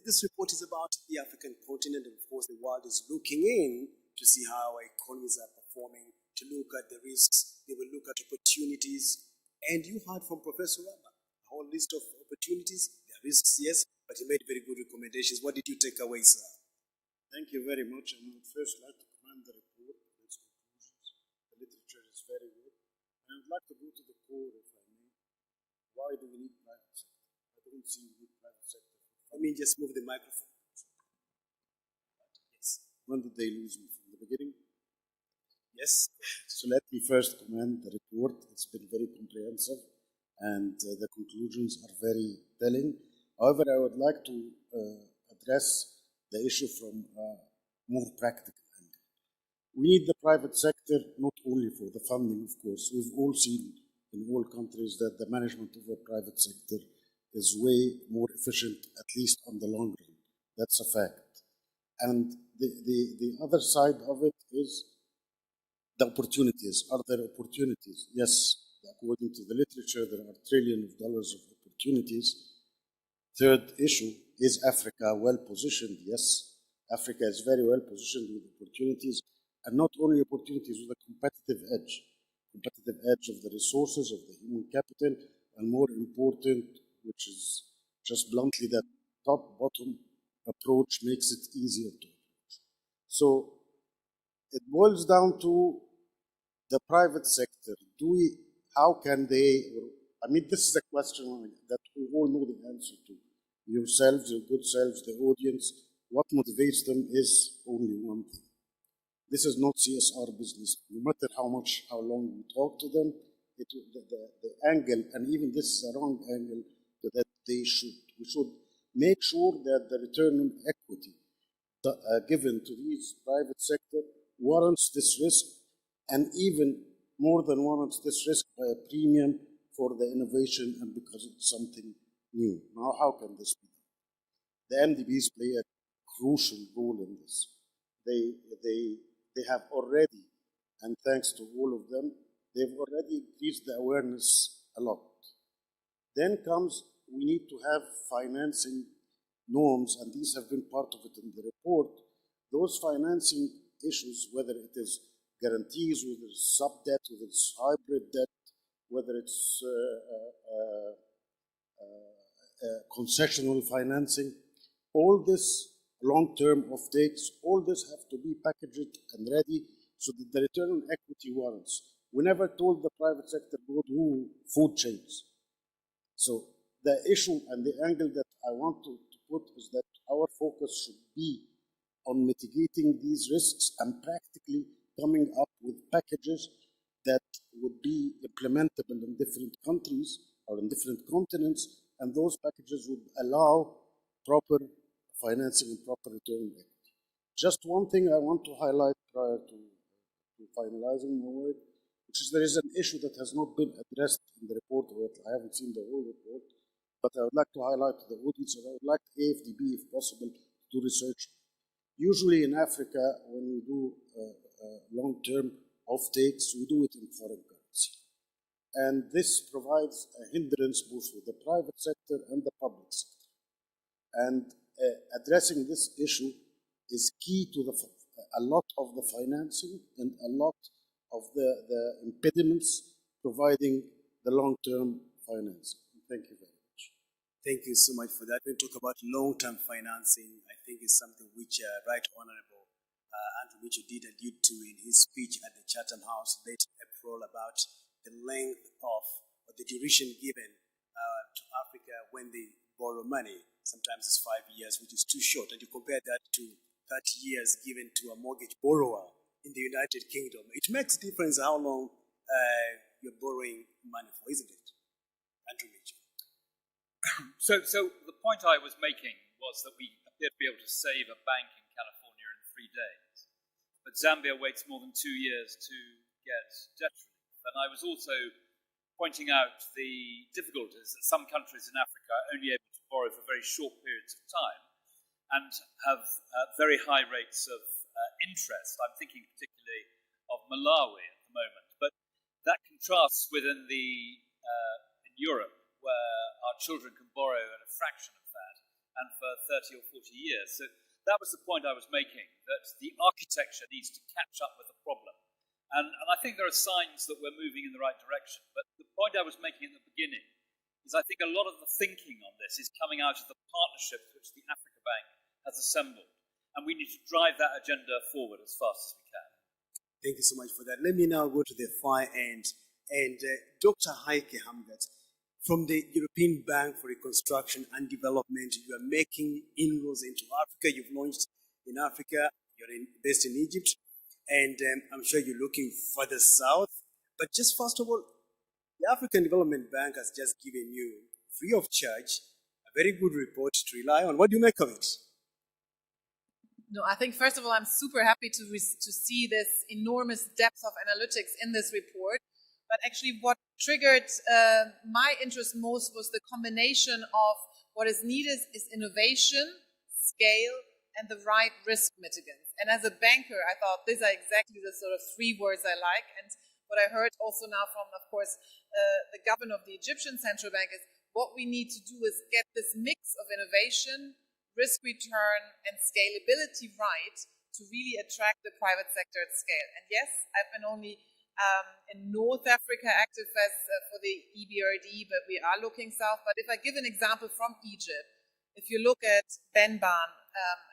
This report is about the African continent, and of course the world is looking in to see how our economies are performing, to look at the risks, they will look at opportunities. And you heard from Professor Rama a whole list of opportunities. There are risks, yes, but he made very good recommendations. What did you take away, sir? Thank you very much. I would first like to commend the report and its conclusions. The literature is very good. And I would like to go to the core, if I may. Why do we need private sector? I don't see we need private sector. Let me just move the microphone. Yes. When did they lose me? From the beginning? Yes. So let me first commend the report. It's been very comprehensive and the conclusions are very telling. However, I would like to address the issue from a more practical angle. We need the private sector not only for the funding, of course. We've all seen in all countries that the management of the private sector is way more efficient, at least on the long run. That's a fact. And the other side of it is the opportunities. Are there opportunities? Yes, according to the literature, there are trillions of dollars of opportunities. Third issue, is Africa well positioned? Yes, Africa is very well positioned with opportunities, and not only opportunities, with a competitive edge of the resources, of the human capital, and more important, which is just bluntly that top-bottom approach makes it easier to approach. So it boils down to the private sector. How can they, I mean, this is a question that we all know the answer to. Yourselves, your good selves, the audience, what motivates them is only one thing. This is not CSR business. No matter how long we talk to them, the angle, and even this is a wrong angle, that we should make sure that the return on equity given to these private sector warrants this risk, and even more than warrants this risk by a premium for the innovation and because it's something new. Now, how can this be done? The MDBs play a crucial role in this. They have already, and thanks to all of them, they've already increased the awareness a lot. Then comes, we need to have financing norms, and these have been part of it in the report. Those financing issues, whether it is guarantees, whether it's sub-debt, whether it's hybrid debt, whether it's concessional financing, all this long-term offtakes, all this have to be packaged and ready so that the return on equity warrants. We never told the private sector go do food chains. So the issue and the angle that I want to put is that our focus should be on mitigating these risks and practically coming up with packages that would be implementable in different countries or in different continents, and those packages would allow proper financing and proper return on equity. Just one thing I want to highlight prior to finalizing my word, which is there is an issue that has not been addressed in the report yet. I haven't seen the whole report, but I would like to highlight to the audience, and I would like AFDB, if possible, to do research. Usually in Africa, when we do long-term offtakes, we do it in foreign currency. And this provides a hindrance both for the private sector and the public sector. And addressing this issue is key to a lot of the financing and a lot of the impediments providing the long-term financing. Thank you very much. Thank you so much for that. When we talk about long-term financing, I think it's something which Right Honorable Andrew Mitchell did allude to in his speech at the Chatham House late April about the length of or the duration given to Africa when they borrow money. Sometimes it's 5 years, which is too short. And you compare that to 30 years given to a mortgage borrower in the United Kingdom. It makes a difference how long you're borrowing money for, isn't it? Andrew Mitchell. So the point I was making was that we appear to be able to save a bank in California in 3 days. But Zambia waits more than 2 years to get debt relief. And I was also pointing out the difficulties that some countries in Africa are only able to borrow for very short periods of time and have very high rates of interest. I'm thinking particularly of Malawi at the moment. But that contrasts within in Europe, where our children can borrow at a fraction of that and for 30 or 40 years. So that was the point I was making, that the architecture needs to catch up with the problem. And I think there are signs that we're moving in the right direction. But the point I was making at the beginning is I think a lot of the thinking on this is coming out of the partnerships which the Africa Bank has assembled. And we need to drive that agenda forward as fast as we can. Thank you so much for that. Let me now go to the far end. And Dr. Heike Hamgat, from the European Bank for Reconstruction and Development, you are making inroads into Africa. You've launched in Africa. You're based in Egypt. And I'm sure you're looking further south. But just first of all, the African Development Bank has just given you, free of charge, a very good report to rely on. What do you make of it? No, I think first of all, I'm super happy to see this enormous depth of analytics in this report. But actually what triggered my interest most was the combination of what is needed is innovation, scale, and the right risk mitigants. And as a banker, I thought these are exactly the sort of three words I like. And what I heard also now from, of course, the governor of the Egyptian central bank is what we need to do is get this mix of innovation, risk return, and scalability right to really attract the private sector at scale. And yes, I've been only in North Africa active as for the EBRD, but we are looking south. But if I give an example from Egypt, if you look at Benban,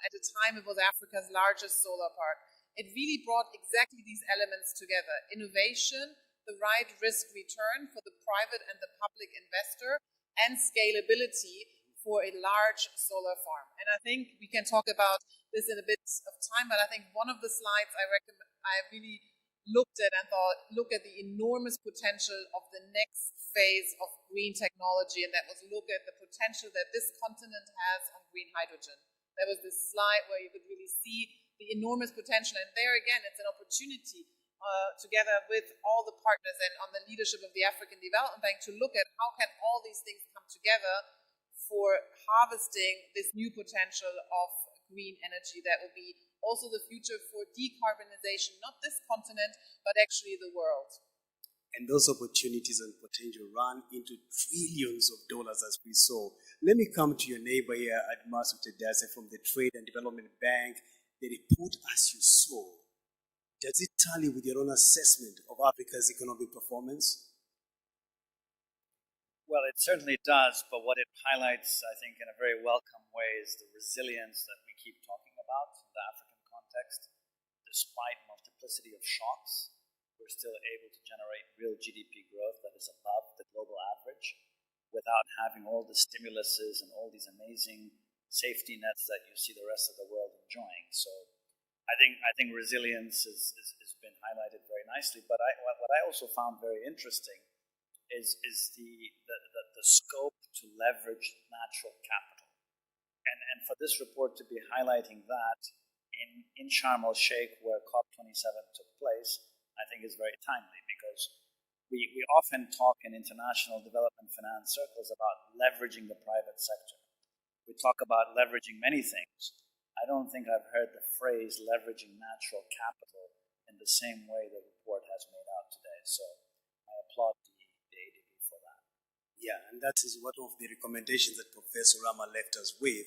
at the time it was Africa's largest solar park, it really brought exactly these elements together. Innovation, the right risk return for the private and the public investor, and scalability for a large solar farm. And I think we can talk about this in a bit of time, but I think one of the slides I really looked at and thought, look at the enormous potential of the next phase of green technology, and that was look at the potential that this continent has on green hydrogen. There was this slide where you could really see the enormous potential, and there again, it's an opportunity together with all the partners and on the leadership of the African Development Bank to look at how can all these things come together for harvesting this new potential of green energy that will be also the future for decarbonization, not this continent, but actually the world. And those opportunities and potential run into trillions of dollars, as we saw. Let me come to your neighbor here at Masu Tedase from the Trade and Development Bank. The report, as you saw, does it tally with your own assessment of Africa's economic performance? Well, it certainly does, but what it highlights, I think, in a very welcome way is the resilience that we keep talking about in the African context. Despite multiplicity of shocks, we're still able to generate real GDP growth that is above the global average without having all the stimuluses and all these amazing safety nets that you see the rest of the world enjoying. So I think resilience has been highlighted very nicely, but what I also found very interesting is the scope to leverage natural capital. And for this report to be highlighting that in Sharm el-Sheikh, where COP27 took place, I think is very timely, because we often talk in international development finance circles about leveraging the private sector. We talk about leveraging many things. I don't think I've heard the phrase leveraging natural capital in the same way the report has made out today. So I applaud the ADB for that. Yeah, and that is one of the recommendations that Professor Rama left us with.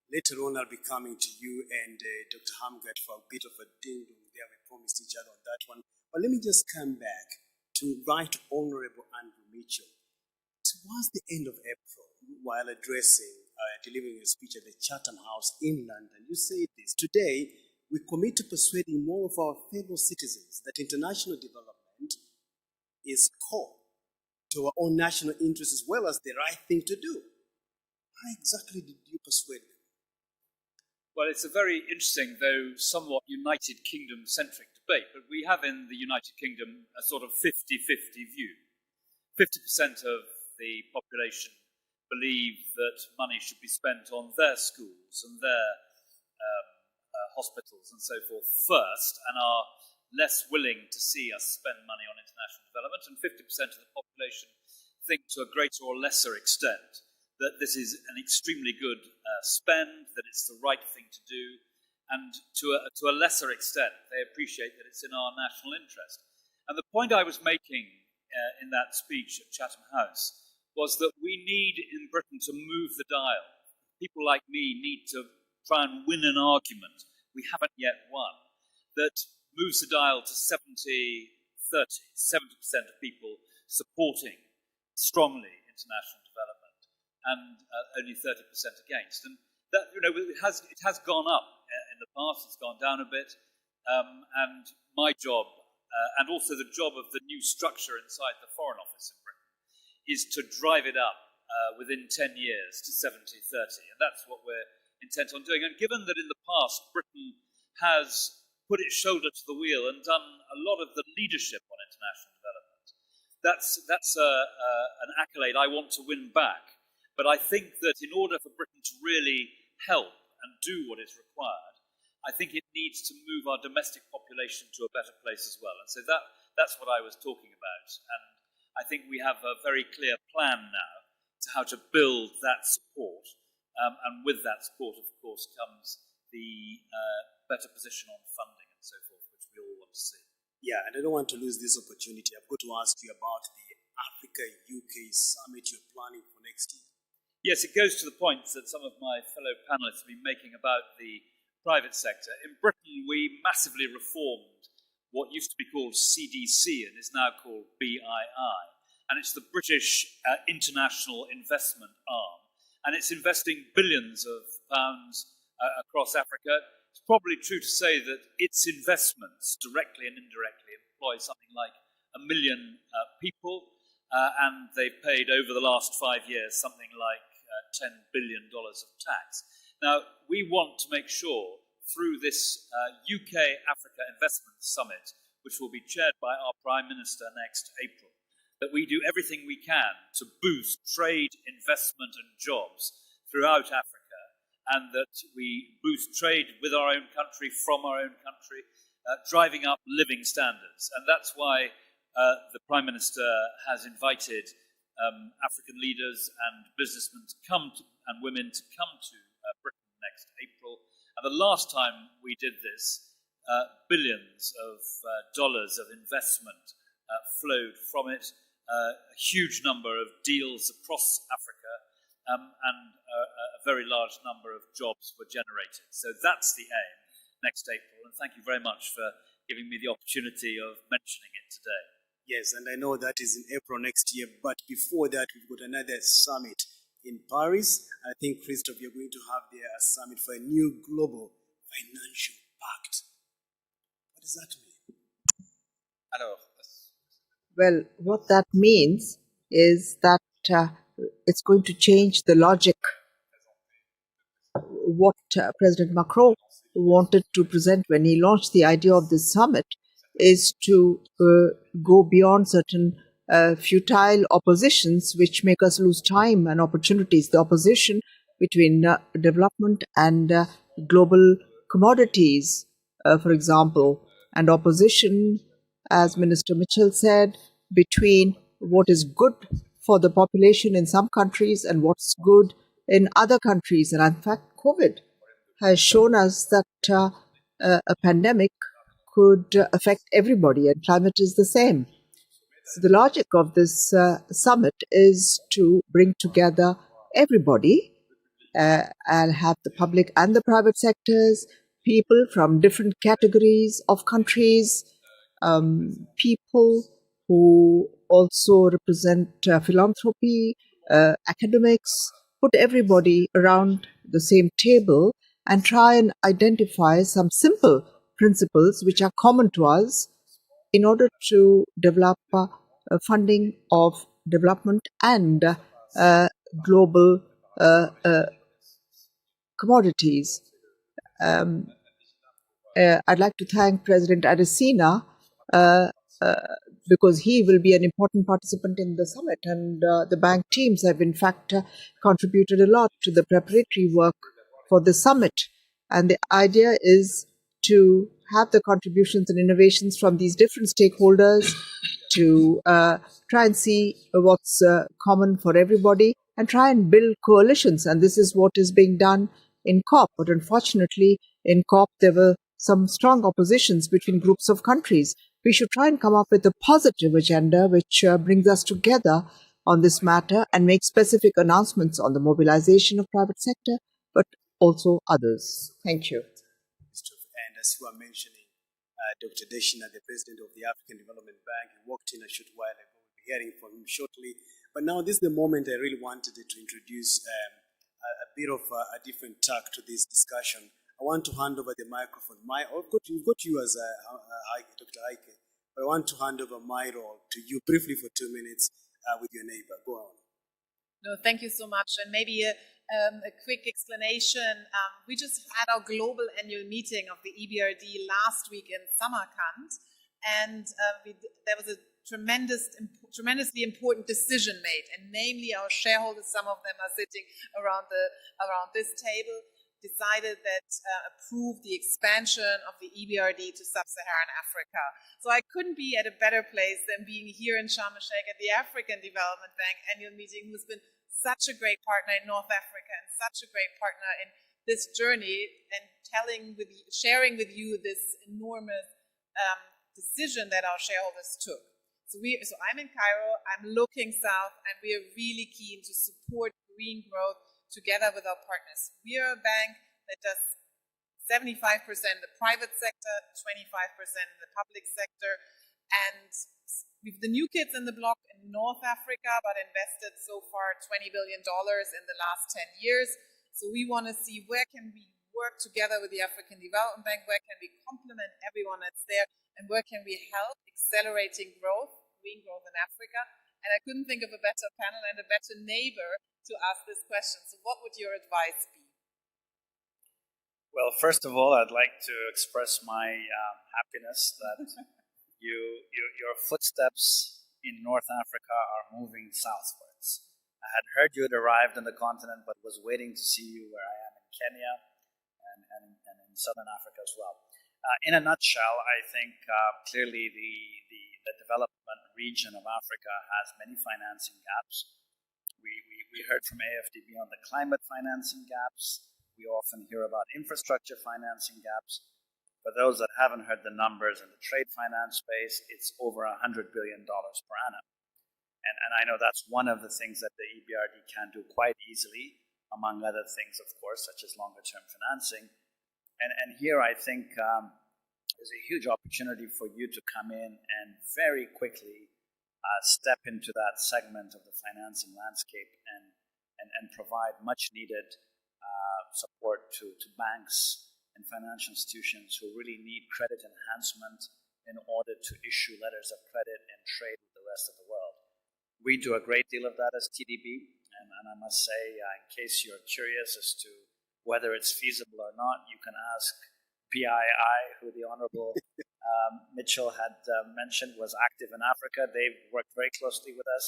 Later on, I'll be coming to you and Dr. Hamgat for a bit of a ding-dong there. We promised each other on that one. But let me just come back to Right Honorable Andrew Mitchell. Towards the end of April, while delivering a speech at the Chatham House in London, you said this: today, we commit to persuading more of our fellow citizens that international development is core to our own national interests as well as the right thing to do. How exactly did you persuade them? Well, it's a very interesting, though somewhat United Kingdom-centric debate, but we have in the United Kingdom a sort of 50-50 view. 50% of the population believe that money should be spent on their schools and their hospitals and so forth first, and are less willing to see us spend money on international development, and 50% of the population think to a greater or lesser extent that this is an extremely good spend, that it's the right thing to do, and to a lesser extent they appreciate that it's in our national interest. And the point I was making in that speech at Chatham House was that we need in Britain to move the dial. People like me need to try and win an argument we haven't yet won, that moves the dial to 70% of people supporting strongly international development and only 30% against. And that, it has gone up in the past, it's gone down a bit, and my job, and also the job of the new structure inside the Foreign Office in Britain, is to drive it up within 10 years to 70-30, and that's what we're intent on doing. And given that in the past Britain has put its shoulder to the wheel and done a lot of the leadership on international development, that's an accolade I want to win back. But I think that in order for Britain to really help and do what is required, I think it needs to move our domestic population to a better place as well. And so that's what I was talking about. And I think we have a very clear plan now to how to build that support. And with that support, of course, comes the better position on funding and so forth, which we all want to see. Yeah, and I don't want to lose this opportunity. I've got to ask you about the Africa-UK summit you're planning for next year. Yes, it goes to the points that some of my fellow panelists have been making about the private sector. In Britain, we massively reformed what used to be called CDC and is now called BII. And it's the British international investment arm. And it's investing billions of pounds across Africa. It's probably true to say that its investments, directly and indirectly, employ something like 1 million people. And they've paid over the last 5 years something like $10 billion of tax. Now, we want to make sure through this UK-Africa Investment Summit, which will be chaired by our Prime Minister next April, that we do everything we can to boost trade, investment and jobs throughout Africa, and that we boost trade with our own country, from our own country, driving up living standards. And that's why the Prime Minister has invited African leaders and businessmen to come to, and women to come to Britain next April. And the last time we did this, billions of dollars of investment flowed from it, a huge number of deals across Africa, and a very large number of jobs were generated. So that's the aim next April. And thank you very much for giving me the opportunity of mentioning it today. Yes, and I know that is in April next year, but before that, we've got another summit in Paris. I think, Christophe, you're going to have there a summit for a new global financial pact. What does that mean? Well, what that means is that it's going to change the logic. What President Macron wanted to present when he launched the idea of this summit is to go beyond certain futile oppositions which make us lose time and opportunities. The opposition between development and global commodities, for example, and opposition, as Minister Mitchell said, between what is good for the population in some countries and what's good in other countries. And in fact, COVID has shown us that a pandemic could affect everybody, and climate is the same. So the logic of this summit is to bring together everybody and have the public and the private sectors, people from different categories of countries, people who also represent philanthropy, academics, put everybody around the same table and try and identify some simple principles which are common to us in order to develop funding of development and global commodities. I'd like to thank President Adesina because he will be an important participant in the summit, and the bank teams have in fact contributed a lot to the preparatory work for the summit. And the idea is to have the contributions and innovations from these different stakeholders to try and see what's common for everybody and try and build coalitions. And this is what is being done in COP. But unfortunately, in COP, there were some strong oppositions between groups of countries. We should try and come up with a positive agenda which brings us together on this matter and make specific announcements on the mobilization of private sector, but also others. Thank you. And as you were mentioning, Dr. Deshina, the president of the African Development Bank, he walked in a short while ago. We'll be hearing from him shortly. But now this is the moment I really wanted to introduce a bit of a different tack to this discussion. I want to hand over the microphone. We've got you as Dr. Heike, but I want to hand over my role to you briefly for 2 minutes with your neighbor. Go on. No, thank you so much. And maybe a quick explanation. We just had our global annual meeting of the EBRD last week in Samarkand, and there was a tremendously important decision made, and namely our shareholders, some of them are sitting around this table, decided that approved the expansion of the EBRD to sub-Saharan Africa. So I couldn't be at a better place than being here in Sharm el-Sheikh at the African Development Bank annual meeting, who's been such a great partner in North Africa and such a great partner in this journey, and sharing with you this enormous decision that our shareholders took. So I'm in Cairo, I'm looking south, and we are really keen to support green growth together with our partners. We are a bank that does 75% in the private sector, 25% in the public sector, and we've the new kids in the block in North Africa, but invested so far $20 billion in the last 10 years. So we want to see where can we work together with the African Development Bank, where can we complement everyone that's there, and where can we help accelerating growth, green growth in Africa. And I couldn't think of a better panel and a better neighbor to ask this question. So what would your advice be? Well, first of all, I'd like to express my happiness that your footsteps in North Africa are moving southwards. I had heard you had arrived on the continent, but was waiting to see you where I am in Kenya and in Southern Africa as well. In a nutshell, I think clearly the development region of Africa has many financing gaps. We heard from AFDB on the climate financing gaps. We often hear about infrastructure financing gaps. For those that haven't heard the numbers in the trade finance space, it's over $100 billion per annum. And I know that's one of the things that the EBRD can do quite easily, among other things, of course, such as longer-term financing. And here I think there's a huge opportunity for you to come in and very quickly step into that segment of the financing landscape and provide much needed support to banks and financial institutions who really need credit enhancement in order to issue letters of credit and trade with the rest of the world. We do a great deal of that as TDB, and I must say, in case you're curious as to whether it's feasible or not, you can ask PII, who the Honorable Mitchell had mentioned was active in Africa. They've worked very closely with us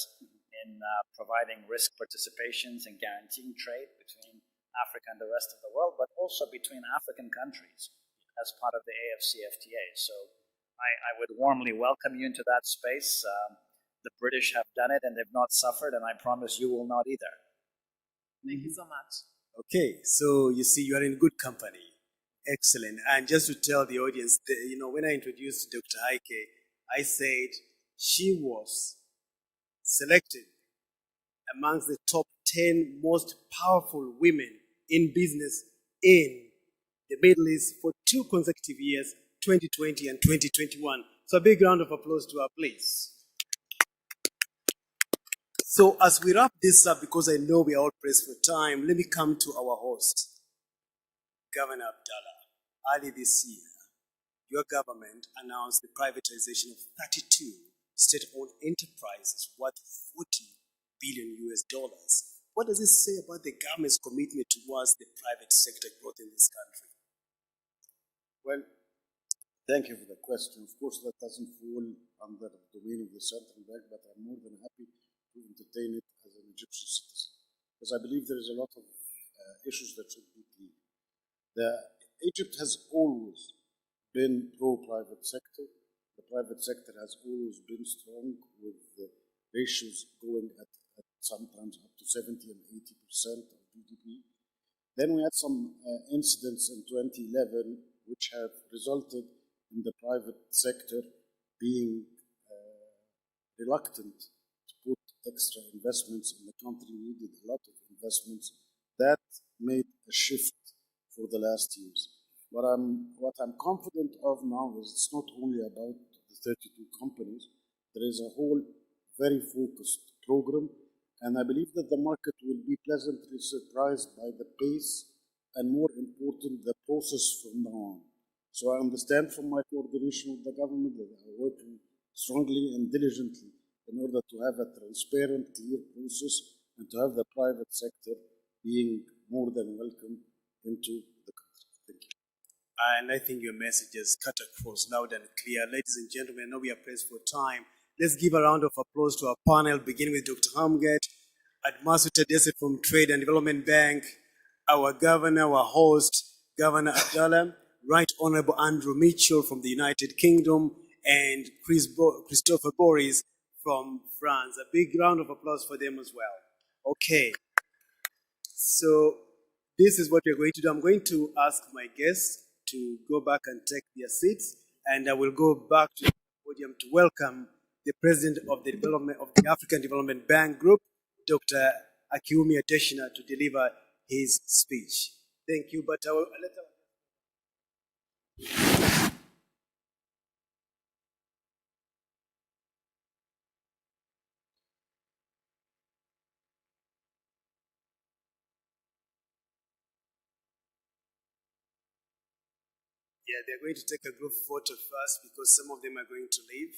in providing risk participations and guaranteeing trade between Africa and the rest of the world, but also between African countries as part of the AFCFTA. So I would warmly welcome you into that space. The British have done it and they've not suffered, and I promise you will not either. Thank you so much. Okay, so you see, you are in good company. Excellent. And just to tell the audience, when I introduced Dr. Heike, I said she was selected amongst the top 10 most powerful women in business in the Middle East for 2 consecutive years, 2020 and 2021. So a big round of applause to her, please. So as we wrap this up, because I know we are all pressed for time, let me come to our host, Governor Abdallah. Early this year, your government announced the privatization of 32 state-owned enterprises worth $40 billion. What does this say about the government's commitment towards the private sector growth in this country? Well, thank you for the question. Of course, that doesn't fall under the domain of the central bank, but I'm more than happy to entertain it as an Egyptian citizen, because I believe there is a lot of issues that should be clear. Egypt has always been pro-private sector. The private sector has always been strong, with the ratios going at sometimes up to 70 and 80% of GDP. Then we had some incidents in 2011 which have resulted in the private sector being reluctant to put extra investments in the country. Needed a lot of investments. That made a shift for the last years. What I'm confident of now is it's not only about the 32 companies. There is a whole very focused program, and I believe that the market will be pleasantly surprised by the pace and, more important, the process from now on. So I understand from my coordination with the government that they are working strongly and diligently in order to have a transparent, clear process and to have the private sector being more than welcome into the country. Thank you. And I think your message is cut across loud and clear. Ladies and gentlemen, I know we are pressed for time. Let's give a round of applause to our panel, beginning with Dr. Hamget, Admasu Tedese from Trade and Development Bank, our governor, our host, Governor Abdallah, Right Honorable Andrew Mitchell from the United Kingdom, and Christopher Boris from France. A big round of applause for them as well. Okay, so this is what we're going to do. I'm going to ask my guests to go back and take their seats, and I will go back to the podium to welcome the President of the African Development Bank Group, Dr. Akiumi Adeshina, to deliver his speech. Thank you, but I will let Yeah, they're going to take a group photo first because some of them are going to leave.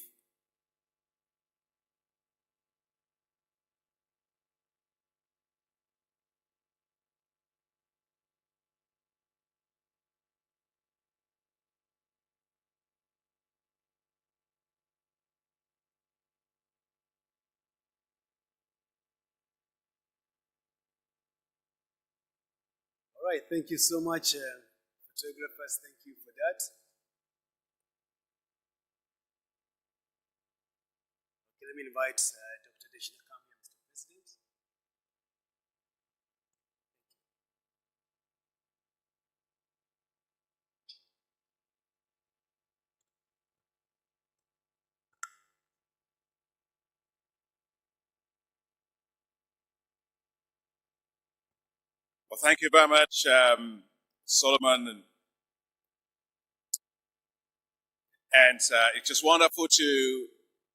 All right, thank you so much, photographers. Thank you for that. Okay, let me invite Dr. Adeshina come here, Mr. President. Well, thank you very much, Solomon. And it's just wonderful to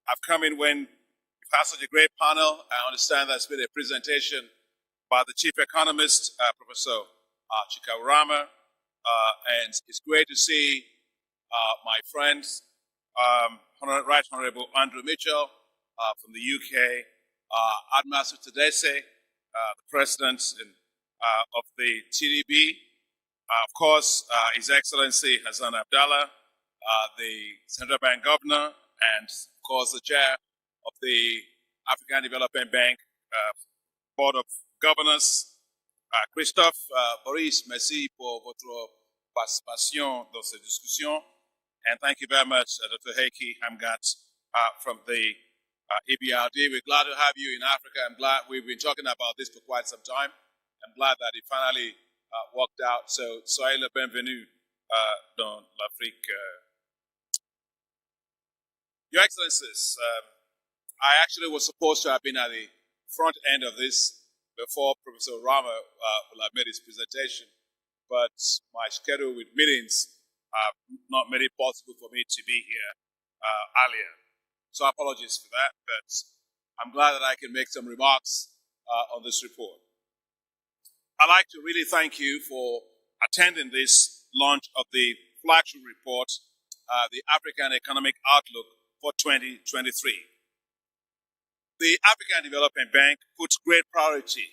have come in when you've had such a great panel. I understand there's been a presentation by the chief economist, Professor Chika Urama. And it's great to see my friends, Right Honorable Andrew Mitchell from the UK, Admasu Tadese, the president of the TDB, of course, His Excellency Hassan Abdallah, the Central Bank Governor, and of course the Chair of the African Development Bank Board of Governors. Christophe, Boris, merci pour votre participation dans cette discussion. And thank you very much, Dr. Heikki Hamgat from the EBRD. We're glad to have you in Africa. I'm glad we've been talking about this for quite some time. I'm glad that it finally worked out. So, soyez le bienvenu dans l'Afrique. Your Excellencies, I actually was supposed to have been at the front end of this before Professor Rama will have made his presentation, but my schedule with meetings have not made it possible for me to be here earlier. So apologies for that, but I'm glad that I can make some remarks on this report. I'd like to really thank you for attending this launch of the flagship report, the African Economic Outlook for 2023. The African Development Bank puts great priority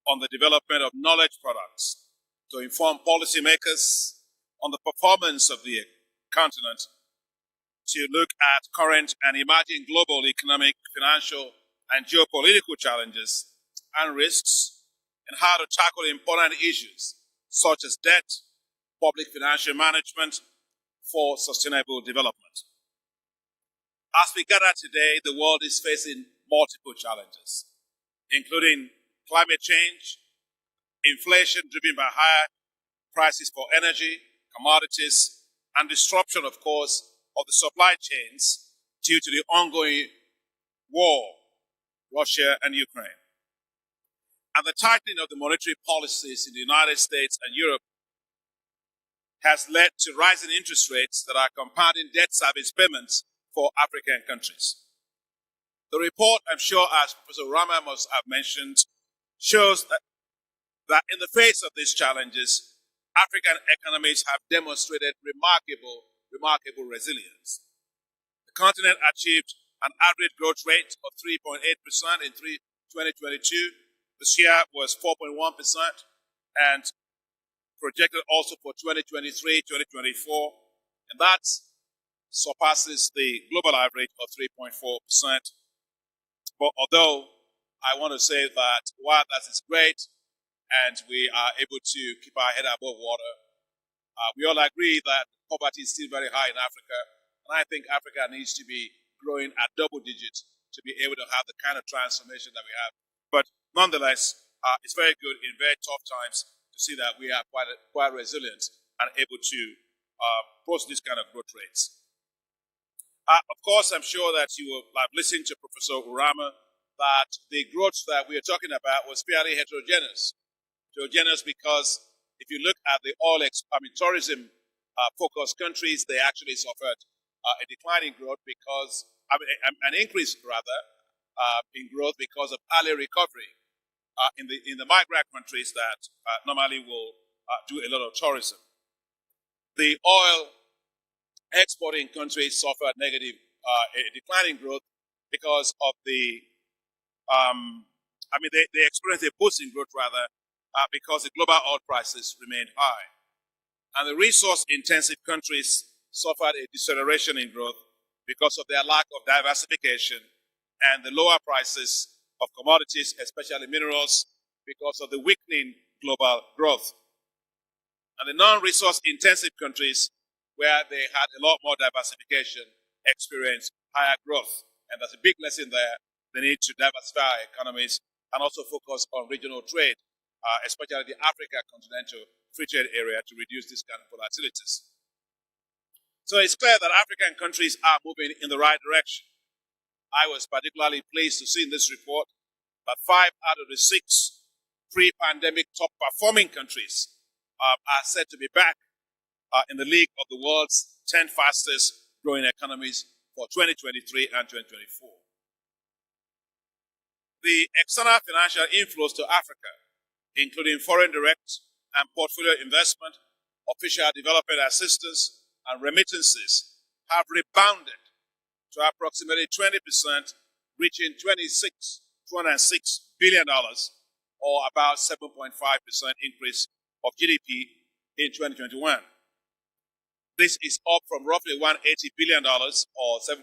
on the development of knowledge products to inform policymakers on the performance of the continent, to look at current and emerging global economic, financial, and geopolitical challenges and risks, and how to tackle important issues such as debt, public financial management for sustainable development. As we gather today, the world is facing multiple challenges, including climate change, inflation driven by higher prices for energy, commodities, and disruption, of course, of the supply chains due to the ongoing war, Russia and Ukraine. And the tightening of the monetary policies in the United States and Europe has led to rising interest rates that are compounding debt service payments for African countries. The report, I'm sure, as Professor Rama must have mentioned, shows that in the face of these challenges, African economies have demonstrated remarkable resilience. The continent achieved an average growth rate of 3.8% in 2022. This year was 4.1%, and projected also for 2023, 2024, and that surpasses the global average of 3.4%. But although I want to say that while that is great, and we are able to keep our head above water. We all agree that poverty is still very high in Africa, and I think Africa needs to be growing at double digits to be able to have the kind of transformation that we have. But nonetheless, it's very good in very tough times to see that we are quite resilient and able to post these kind of growth rates. Of course, I'm sure that you will have listened to Professor Urama that the growth that we are talking about was fairly heterogeneous. Heterogeneous because if you look at the tourism focused countries, they actually suffered a decline in growth because, an increase rather, in growth because of early recovery in the migrant countries that normally will do a lot of tourism. The oil exporting countries suffered negative, a declining growth because of they experienced a boost in growth rather because the global oil prices remained high. And the resource-intensive countries suffered a deceleration in growth because of their lack of diversification and the lower prices of commodities, especially minerals, because of the weakening global growth. And the non-resource-intensive countries, where they had a lot more diversification, experienced higher growth. And there's a big lesson there. They need to diversify economies and also focus on regional trade, especially the Africa continental free trade area, to reduce this kind of volatilities. So it's clear that African countries are moving in the right direction. I was particularly pleased to see in this report that 5 out of the 6 pre-pandemic top-performing countries are said to be back in the league of the world's 10 fastest growing economies for 2023 and 2024. The external financial inflows to Africa, including foreign direct and portfolio investment, official development assistance, and remittances, have rebounded to approximately 20%, reaching $206 billion, or about 7.5% increase of GDP in 2021. This is up from roughly $180 billion, or 7.4%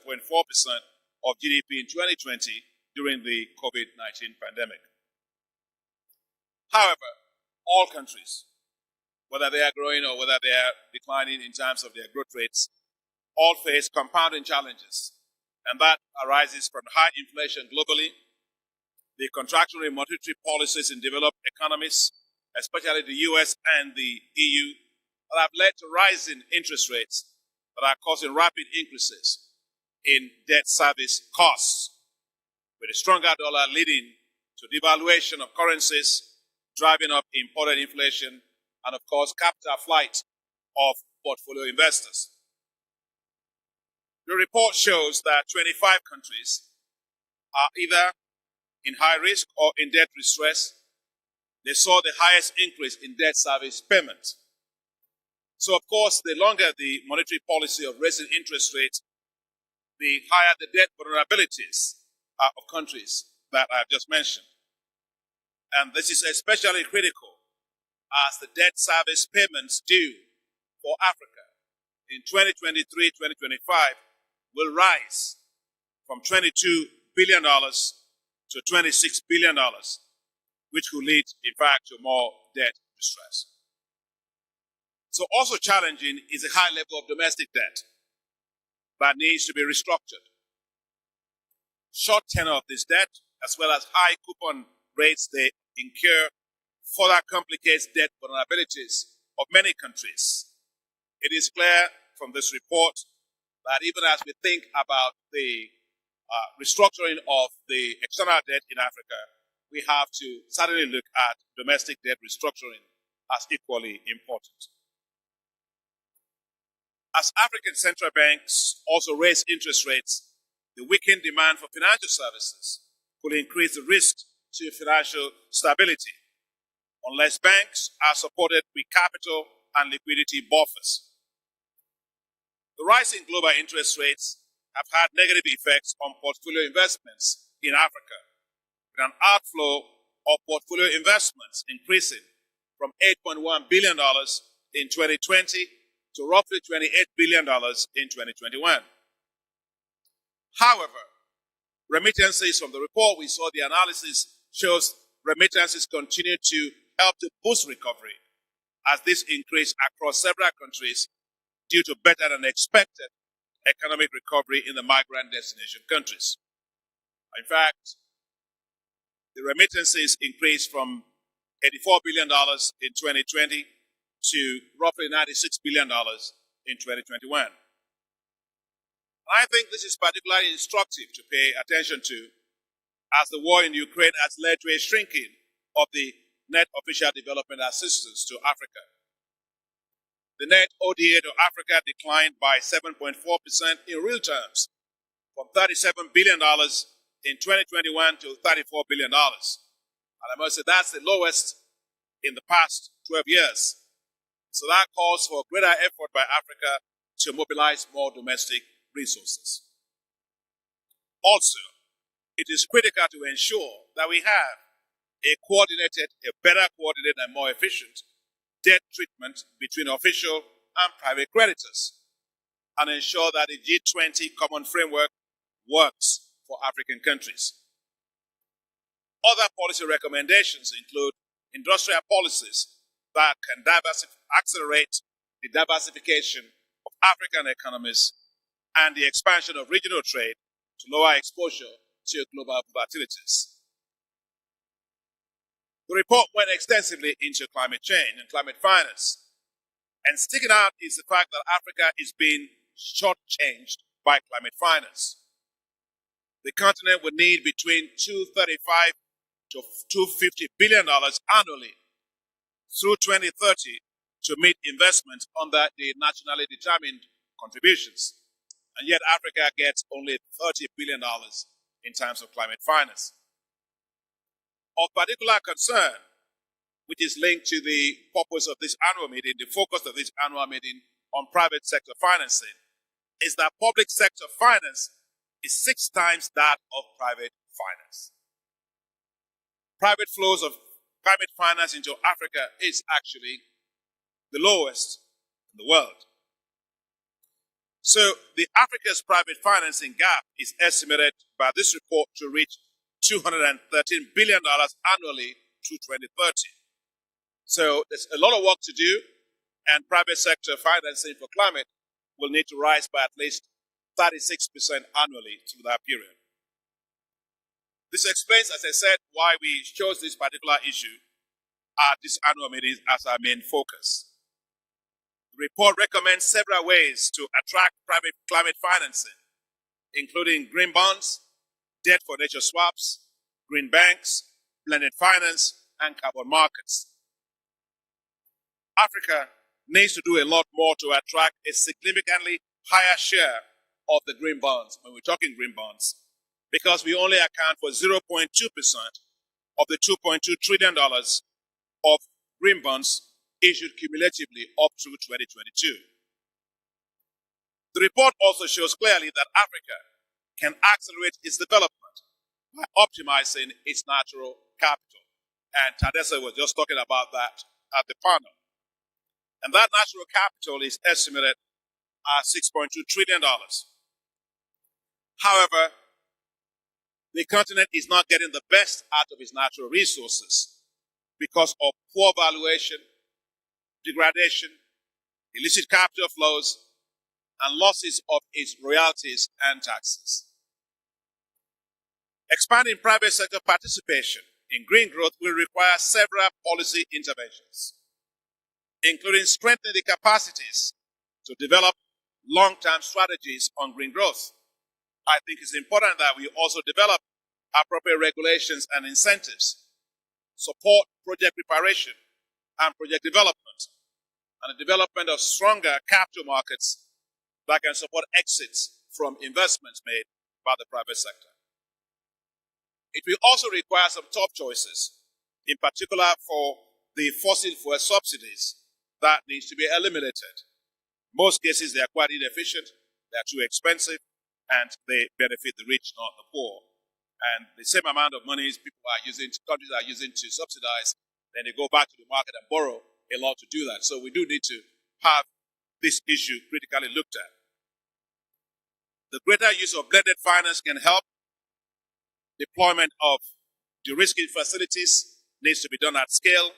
of GDP in 2020 during the COVID-19 pandemic. However, all countries, whether they are growing or whether they are declining in terms of their growth rates, all face compounding challenges, and that arises from high inflation globally, the contractionary monetary policies in developed economies, especially the US and the EU, that have led to rising interest rates that are causing rapid increases in debt service costs, with a stronger dollar leading to devaluation of currencies, driving up imported inflation, and of course, capital flight of portfolio investors. The report shows that 25 countries are either in high risk or in debt distress. They saw the highest increase in debt service payments. So, of course, the longer the monetary policy of raising interest rates, the higher the debt vulnerabilities of countries that I have just mentioned. And this is especially critical as the debt service payments due for Africa in 2023-2025 will rise from $22 billion to $26 billion, which will lead, in fact, to more debt distress. So also challenging is a high level of domestic debt that needs to be restructured. Short tenor of this debt, as well as high coupon rates they incur, further complicates debt vulnerabilities of many countries. It is clear from this report that even as we think about the restructuring of the external debt in Africa, we have to certainly look at domestic debt restructuring as equally important. As African central banks also raise interest rates, the weakened demand for financial services could increase the risk to financial stability unless banks are supported with capital and liquidity buffers. The rising global interest rates have had negative effects on portfolio investments in Africa, with an outflow of portfolio investments increasing from $8.1 billion in 2020 to roughly $28 billion in 2021. However, remittances from the report we saw, the analysis shows remittances continue to help to boost recovery, as this increased across several countries due to better than expected economic recovery in the migrant destination countries. In fact, the remittances increased from $84 billion in 2020 to roughly $96 billion in 2021. I think this is particularly instructive to pay attention to, as the war in Ukraine has led to a shrinking of the net official development assistance to Africa. The net ODA to Africa declined by 7.4% in real terms, from $37 billion in 2021 to $34 billion. And I must say that's the lowest in the past 12 years. So that calls for greater effort by Africa to mobilize more domestic resources. Also, it is critical to ensure that we have a better coordinated and more efficient debt treatment between official and private creditors, and ensure that the G20 common framework works for African countries. Other policy recommendations include industrial policies that can accelerate the diversification of African economies and the expansion of regional trade to lower exposure to global volatilities. The report went extensively into climate change and climate finance. And sticking out is the fact that Africa is being shortchanged by climate finance. The continent would need between $235 to $250 billion annually through 2030 to meet investments under the nationally determined contributions. And yet Africa gets only $30 billion in terms of climate finance. Of particular concern, which is linked to the purpose of this annual meeting, the focus of this annual meeting on private sector financing, is that public sector finance is 6 times that of private finance. Private flows of climate finance into Africa is actually the lowest in the world. So the Africa's private financing gap is estimated by this report to reach $213 billion annually through 2030. So there's a lot of work to do, and private sector financing for climate will need to rise by at least 36% annually through that period. This explains, as I said, why we chose this particular issue at this annual meeting as our main focus. The report recommends several ways to attract private climate financing, including green bonds, debt for nature swaps, green banks, blended finance, and carbon markets. Africa needs to do a lot more to attract a significantly higher share of the green bonds, when we're talking green bonds, because we only account for 0.2% of the $2.2 trillion of green bonds issued cumulatively up through 2022. The report also shows clearly that Africa can accelerate its development by optimizing its natural capital. And Tadesse was just talking about that at the panel. And that natural capital is estimated at $6.2 trillion. However, the continent is not getting the best out of its natural resources because of poor valuation, degradation, illicit capital flows, and losses of its royalties and taxes. Expanding private sector participation in green growth will require several policy interventions, including strengthening the capacities to develop long-term strategies on green growth. I think it's important that we also develop appropriate regulations and incentives, support project preparation and project development, and the development of stronger capital markets that can support exits from investments made by the private sector. It will also require some tough choices, in particular for the fossil fuel subsidies that needs to be eliminated. In most cases, they are quite inefficient, they are too expensive, and they benefit the rich, not the poor. And the same amount of money countries are using to subsidize, then they go back to the market and borrow a lot to do that. So we do need to have this issue critically looked at. The greater use of blended finance can help. Deployment of de-risking facilities needs to be done at scale,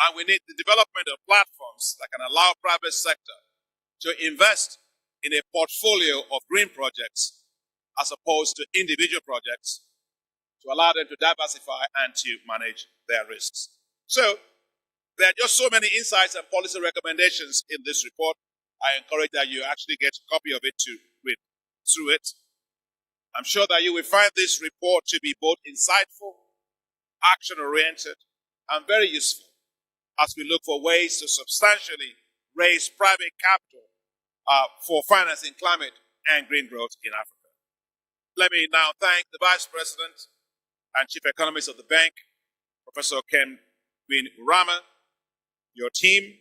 And we need the development of platforms that can allow private sector to invest in a portfolio of green projects as opposed to individual projects, to allow them to diversify and to manage their risks. So there are just so many insights and policy recommendations in this report. I encourage that you actually get a copy of it to read through it. I'm sure that you will find this report to be both insightful, action-oriented, and very useful as we look for ways to substantially raise private capital for financing climate and green growth in Africa. Let me now thank the Vice President and Chief Economist of the bank, Professor Ken Urama, your team,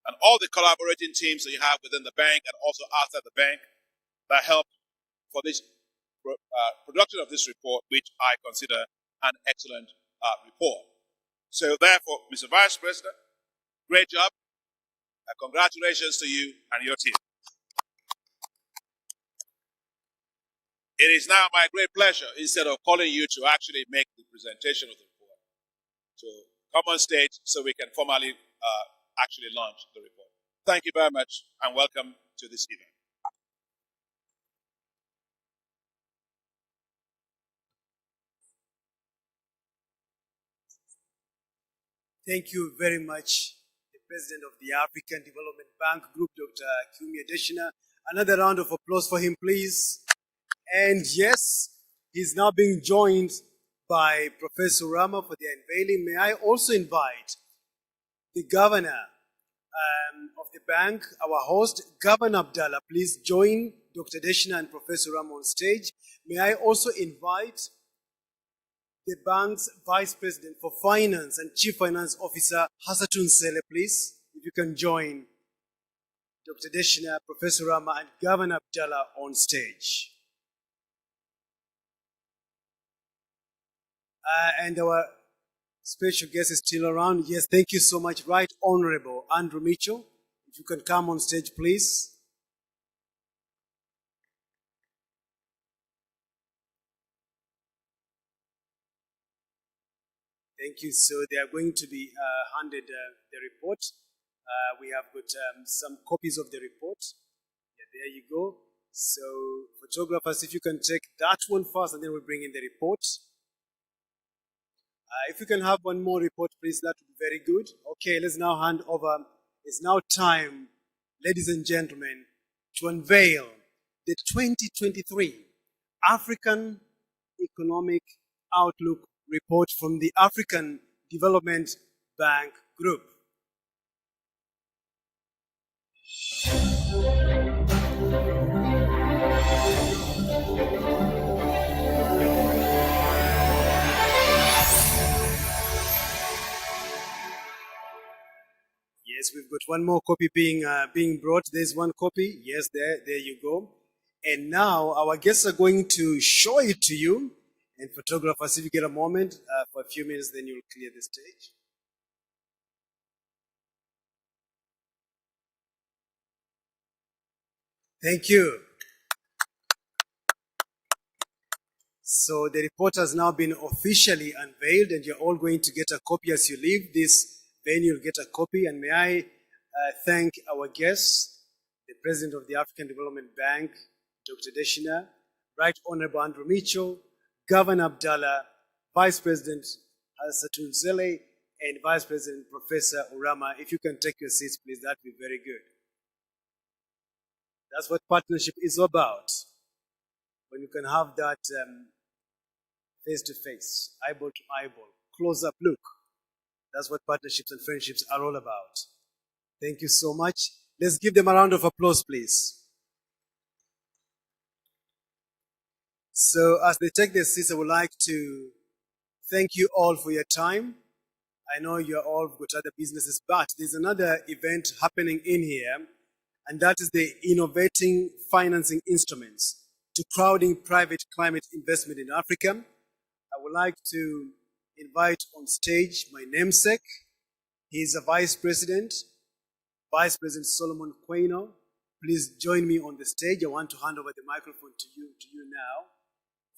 and all the collaborating teams that you have within the bank and also outside the bank that helped for this production of this report, which I consider an excellent report. So therefore, Mr. Vice President, great job. Congratulations to you and your team. It is now my great pleasure, instead of calling you to actually make the presentation of the report, to come on stage so we can formally actually launch the report. Thank you very much and welcome to this event. Thank you very much, the President of the African Development Bank Group, Dr. Kumi Adesina. Another round of applause for him, please. And yes, he's now being joined by Professor Rama for the unveiling. May I also invite the governor of the bank, our host, Governor Abdallah. Please join Dr. Adesina and Professor Rama on stage. May I also invite the bank's Vice President for Finance and Chief Finance Officer, Hassatun Sele, please. If you can join Dr. Adesina, Professor Rama, and Governor Abdallah on stage. And our special guest is still around. Yes, thank you so much. Right Honorable Andrew Mitchell, if you can come on stage, please. Thank you. So they are going to be handed the report. We have got some copies of the report. Yeah, there you go. So photographers, if you can take that one first, and then we'll bring in the report. If you can have one more report, please, that would be very good. Okay, let's now hand over. It's now time, ladies and gentlemen, to unveil the 2023 African Economic Outlook report from the African Development Bank Group. Yes, we've got one more copy being brought. There's one copy. Yes, there you go. And now our guests are going to show it to you. And photographers, if you get a moment for a few minutes, then you'll clear the stage. Thank you. So the report has now been officially unveiled, and you're all going to get a copy as you leave this venue. You'll get a copy. And may I thank our guests, the President of the African Development Bank, Dr. Adesina, Right Honorable Andrew Mitchell, Governor Abdallah, Vice President Hassatun Zele, and Vice President Professor Urama. If you can take your seats, please, that'd be very good. That's what partnership is about. When you can have that face-to-face, eyeball to eyeball, close-up look. That's what partnerships and friendships are all about. Thank you so much. Let's give them a round of applause, please. So as they take their seats, I would like to thank you all for your time. I know you're all got other businesses, but there's another event happening in here, and that is the Innovating Financing Instruments to Crowding Private Climate Investment in Africa. I would like to invite on stage my namesake. He's a Vice President, Vice President Solomon Quaino. Please join me on the stage. I want to hand over the microphone to you now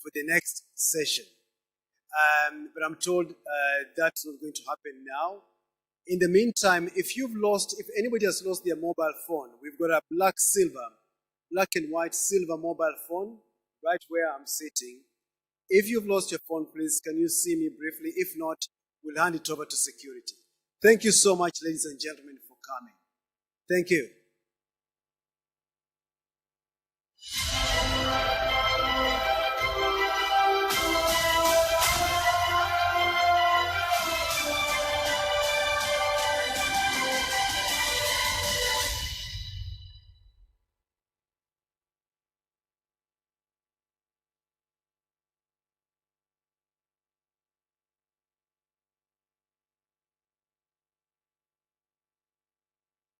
for the next session. But I'm told that's not going to happen now. In the meantime, if anybody has lost their mobile phone, we've got a black and white silver mobile phone right where I'm sitting. If you've lost your phone, please, can you see me briefly? If not, we'll hand it over to security. Thank you so much, ladies and gentlemen, for coming. Thank you.